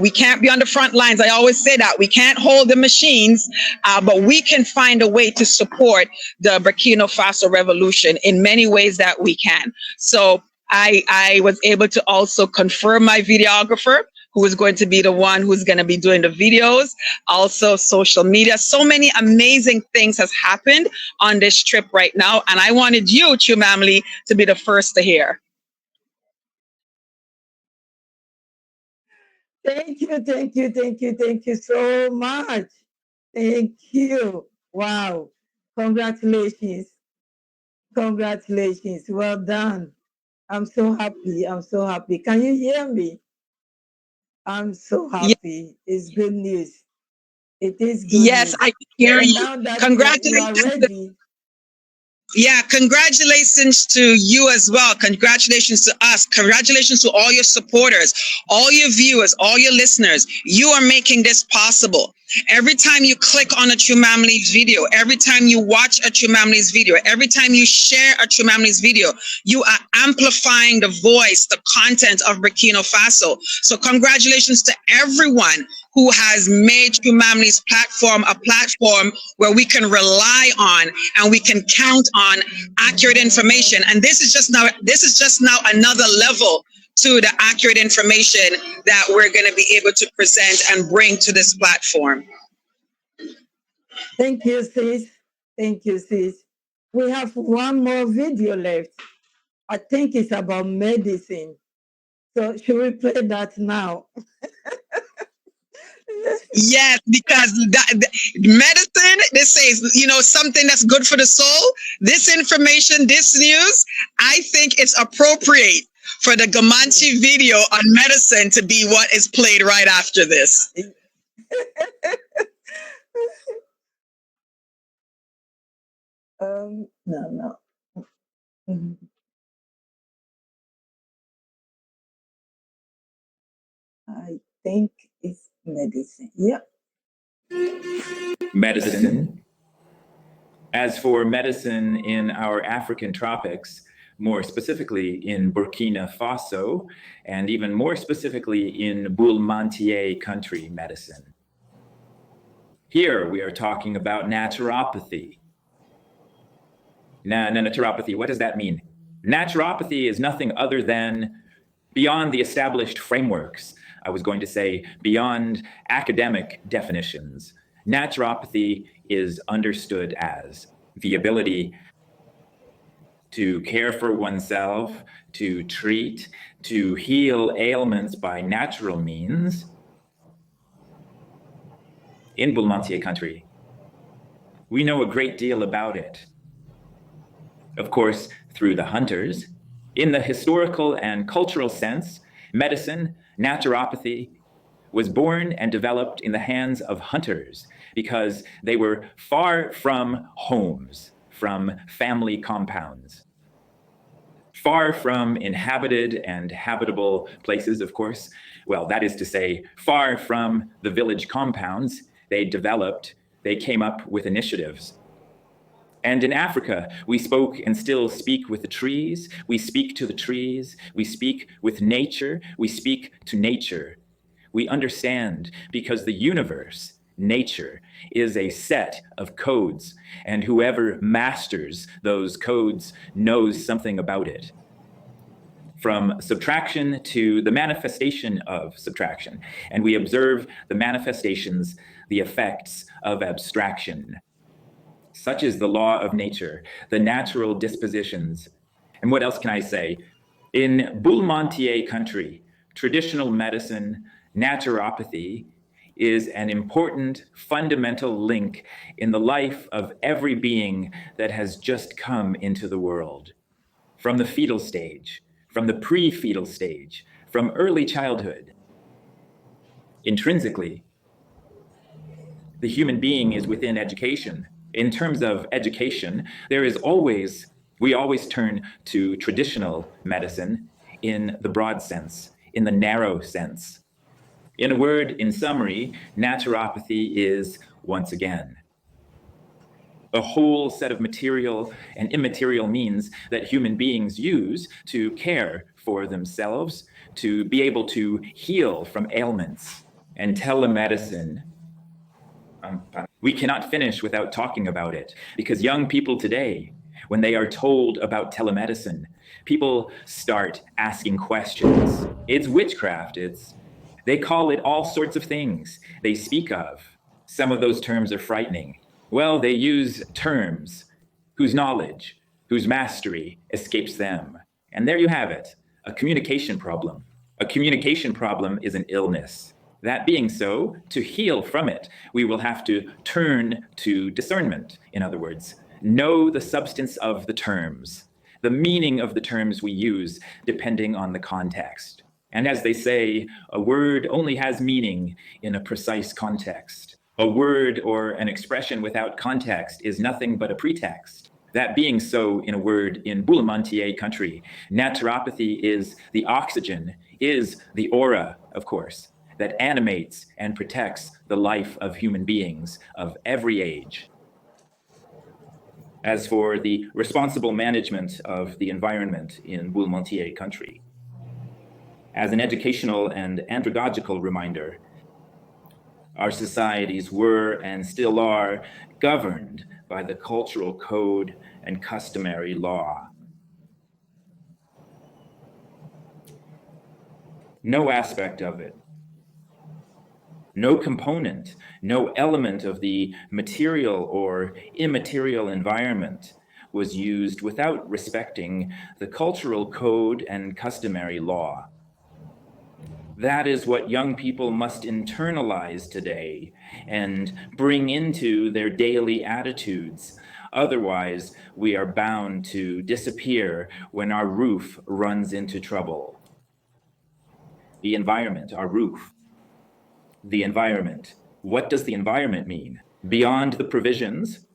We can't be on the front lines. I always say that we can't hold the machines, but we can find a way to support the Burkina Faso revolution in many ways that we can. So I was able to also confirm my videographer, who is going to be the one who's going to be doing the videos, also social media. So many amazing things has happened on this trip right now. And I wanted you, Chumamli, to be the first to hear. Thank you, thank you, thank you, thank you so much. Thank you. Wow. Congratulations. Congratulations. Well done. I'm so happy. I'm so happy. Can you hear me? I'm so happy. It's good news. It is good Yes, news. I can hear So you. now that you are Congratulations. ready. Yeah, congratulations to you as well. Congratulations to us. Congratulations to all your supporters, all your viewers, all your listeners. You are making this possible. Every time you click on a Chumamli's video, every time you watch a Chumamli's video, every time you share a Chumamli's video, you are amplifying the voice, the content of Burkina Faso. So congratulations to everyone who has made Chumamli's platform a platform where we can rely on and we can count on accurate information. And this is just now another level to the accurate information that we're going to be able to present and bring to this platform. Thank you, sis. Thank you, sis. We have one more video left. I think it's about medicine. So should we play that now? Yes, because medicine, this says, something that's good for the soul. This information, this news, I think it's appropriate for the Gamanche video on medicine to be what is played right after this. No. I think it's medicine. Yep. Medicine. As for medicine in our African tropics, more specifically in Burkina Faso, and even more specifically in Gourmanchê country medicine. Here we are talking about naturopathy. Naturopathy, what does that mean? Naturopathy is nothing other than beyond the established frameworks. I was going to say beyond academic definitions. Naturopathy is understood as the ability to care for oneself, to treat, to heal ailments by natural means in GOURMANCHÉ country. We know a great deal about it. Of course, through the hunters. In the historical and cultural sense, medicine, naturopathy, was born and developed in the hands of hunters because they were far from homes, from family compounds, far from inhabited and habitable places, of course. Well, that is to say, far from the village compounds. They came up with initiatives. And in Africa, we spoke and still speak with the trees. We speak to the trees. We speak with nature. We speak to nature. We understand because the universe, nature, is a set of codes, and whoever masters those codes knows something about it. From subtraction to the manifestation of subtraction, and we observe the manifestations, the effects of abstraction. Such is the law of nature, the natural dispositions. And what else can I say? In GOURMANCHÉ country, traditional medicine, naturopathy, is an important fundamental link in the life of every being that has just come into the world. From the fetal stage, from the pre-fetal stage, from early childhood. Intrinsically, the human being is within education. In terms of education, we always turn to traditional medicine in the broad sense, in the narrow sense. In a word, in summary, naturopathy is, once again, a whole set of material and immaterial means that human beings use to care for themselves, to be able to heal from ailments. And telemedicine, we cannot finish without talking about it, because young people today, when they are told about telemedicine, people start asking questions. It's witchcraft. They call it all sorts of things they speak of. Some of those terms are frightening. Well, they use terms whose knowledge, whose mastery escapes them. And there you have it, a communication problem. A communication problem is an illness. That being so, to heal from it, we will have to turn to discernment. In other words, know the substance of the terms, the meaning of the terms we use, depending on the context. And as they say, a word only has meaning in a precise context. A word or an expression without context is nothing but a pretext. That being so, in a word, in GOURMANCHÉ country, naturopathy is the oxygen, is the aura, of course, that animates and protects the life of human beings of every age. As for the responsible management of the environment in GOURMANCHÉ country, as an educational and andragogical reminder, our societies were and still are governed by the cultural code and customary law. No aspect of it, no component, no element of the material or immaterial environment was used without respecting the cultural code and customary law. That is what young people must internalize today and bring into their daily attitudes. Otherwise, we are bound to disappear when our roof runs into trouble. The environment, our roof. The environment. What does the environment mean? Beyond the provisions,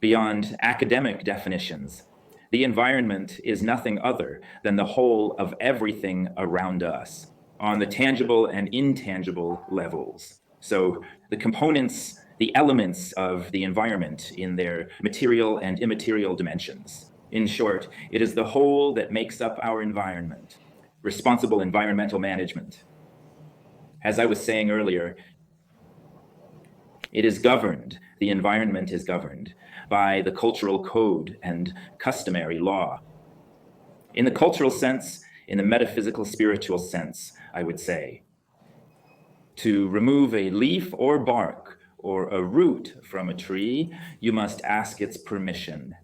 beyond academic definitions, the environment is nothing other than the whole of everything around us on the tangible and intangible levels. So the components, the elements of the environment in their material and immaterial dimensions. In short, it is the whole that makes up our environment. Responsible environmental management. As I was saying earlier, It is governed, the environment is governed by the cultural code and customary law. In the cultural sense, in the metaphysical spiritual sense, I would say, to remove a leaf or bark or a root from a tree, you must ask its permission.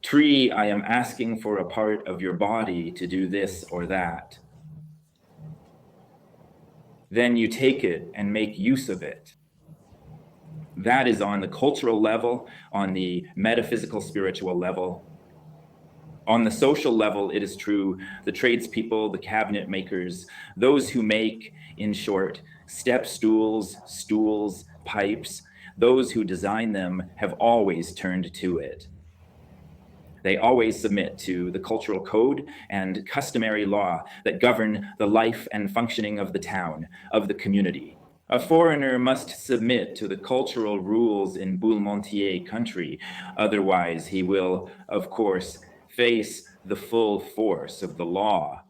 Tree, I am asking for a part of your body to do this or that. Then you take it and make use of it. That is on the cultural level, on the metaphysical spiritual level. On the social level, it is true, the tradespeople, the cabinet makers, those who make, in short, step stools, pipes, those who design them have always turned to it. They always submit to the cultural code and customary law that govern the life and functioning of the town, of the community. A foreigner must submit to the cultural rules in Boulmontier country, otherwise he will, of course, face the full force of the law.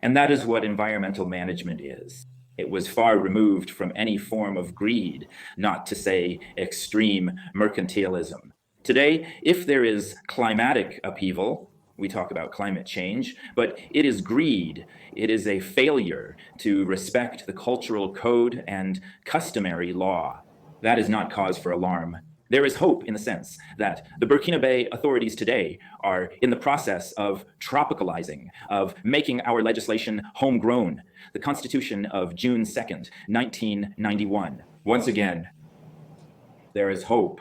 And that is what environmental management is. It was far removed from any form of greed, not to say extreme mercantilism. Today, if there is climatic upheaval, we talk about climate change, but it is greed. It is a failure to respect the cultural code and customary law. That is not cause for alarm. There is hope in the sense that the Burkinabe authorities today are in the process of tropicalizing, of making our legislation homegrown. The Constitution of June 2nd, 1991. Once again, there is hope.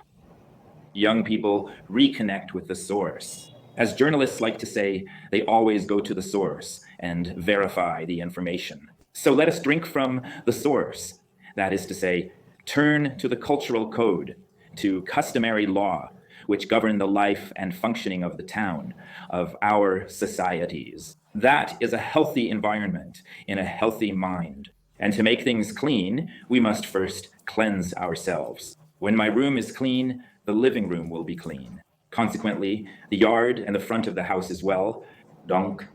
Young people reconnect with the source. As journalists like to say, they always go to the source and verify the information. So let us drink from the source. That is to say, turn to the cultural code, to customary law, which govern the life and functioning of the town, of our societies. That is a healthy environment in a healthy mind. And to make things clean, we must first cleanse ourselves. When my room is clean, the living room will be clean. Consequently, the yard and the front of the house as well. Donc,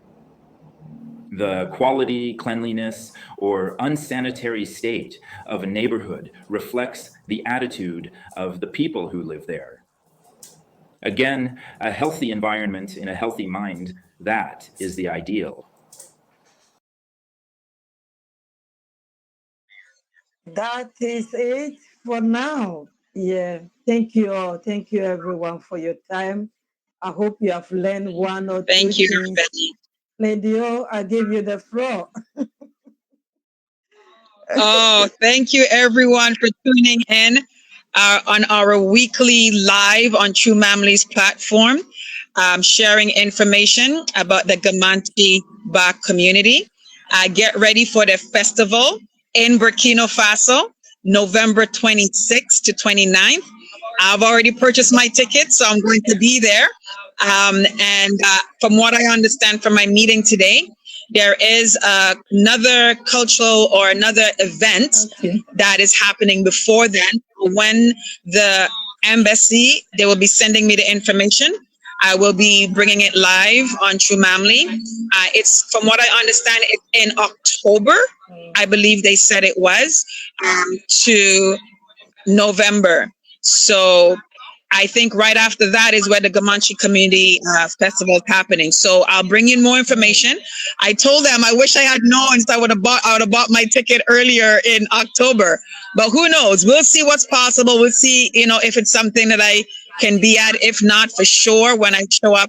the quality, cleanliness, or unsanitary state of a neighborhood reflects the attitude of the people who live there. Again, a healthy environment in a healthy mind, that is the ideal. That is it for now. Yeah. Thank you all. Thank you everyone for your time. I hope you have learned one or two Thank you, things. Betty. Lady O, I give you the floor. Oh, thank you everyone for tuning in on our weekly live on True Mamli's platform, sharing information about the Gamanti Ba community. Get ready for the festival in Burkina Faso, November 26th to 29th. I've already purchased my ticket, so I'm going to be there. And from what I understand from my meeting today, there is another cultural or another event that is happening before then. When the embassy, they will be sending me the information. I will be bringing it live on True Mamli. It's, from what I understand, it's in October. I believe they said it was to November. So I think right after that is where the Guarmanché Community Festival is happening. So I'll bring you more information. I told them I wish I had known, so I would have bought my ticket earlier in October. But who knows? We'll see what's possible. We'll see, if it's something that I can be at. If not, for sure, when I show up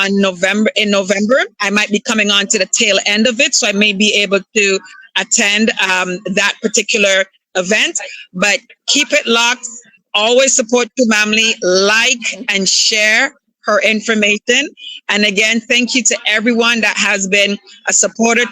in November, I might be coming on to the tail end of it, so I may be able to attend that particular event. But keep it locked. Always support True Mamli, like and share her information. And again, thank you to everyone that has been a supporter.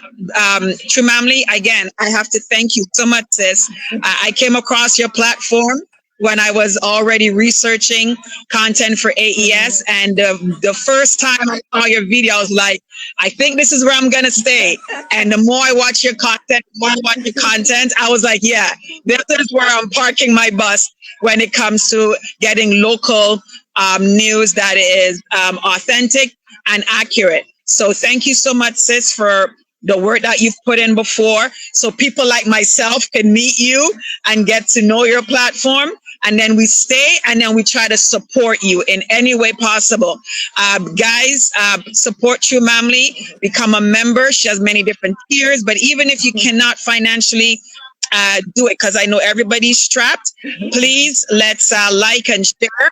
True Mamli, again, I have to thank you so much, sis. I came across your platform when I was already researching content for AES. And the first time I saw your video, I was like, I think this is where I'm going to stay. And the more I watch your content, I was like, yeah, this is where I'm parking my bus when it comes to getting local news that is authentic and accurate. So thank you so much, sis, for the work that you've put in before, so people like myself can meet you and get to know your platform. And then we stay and then we try to support you in any way possible. Guys, support True Mamley, become a member. She has many different tiers, but even if you cannot financially do it, because I know everybody's strapped, please let's like and share,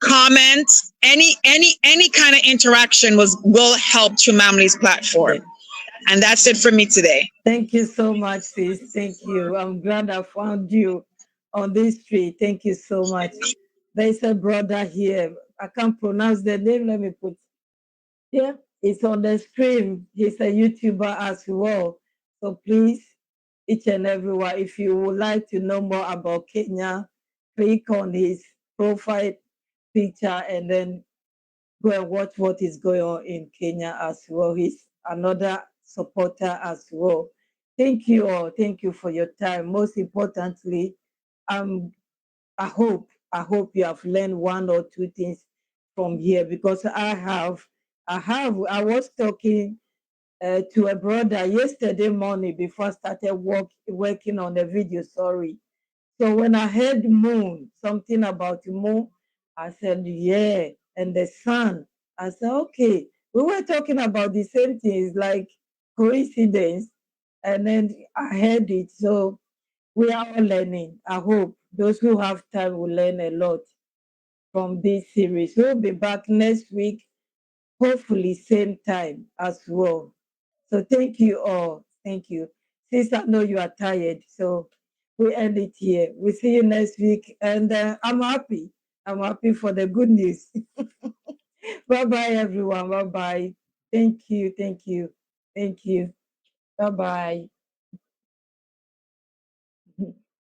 comment. Any kind of interaction will help True Mamley's platform. And that's it for me today. Thank you so much, sis. Thank you. I'm glad I found you on this street. Thank you so much. There's a brother here. I can't pronounce the name. Let me put. Yeah, it's on the stream. He's a YouTuber as well. So please, each and everyone, if you would like to know more about Kenya, click on his profile picture and then go and watch what is going on in Kenya as well. He's another supporter as well. Thank you all. Thank you for your time. Most importantly, um, I hope you have learned one or two things from here because I was talking to a brother yesterday morning before I started working on the video. Sorry. So when I heard moon, something about the moon, I said, yeah, and the sun. I said, okay, we were talking about the same things, like coincidence. And then I heard it. So we are all learning. I hope those who have time will learn a lot from this series. We'll be back next week, hopefully same time as well. So thank you all. Thank you. Since I know you are tired, so we end it here. We see you next week, and I'm happy. I'm happy for the good news. Bye bye, everyone. Bye bye. Thank you. Thank you. Thank you. Bye bye.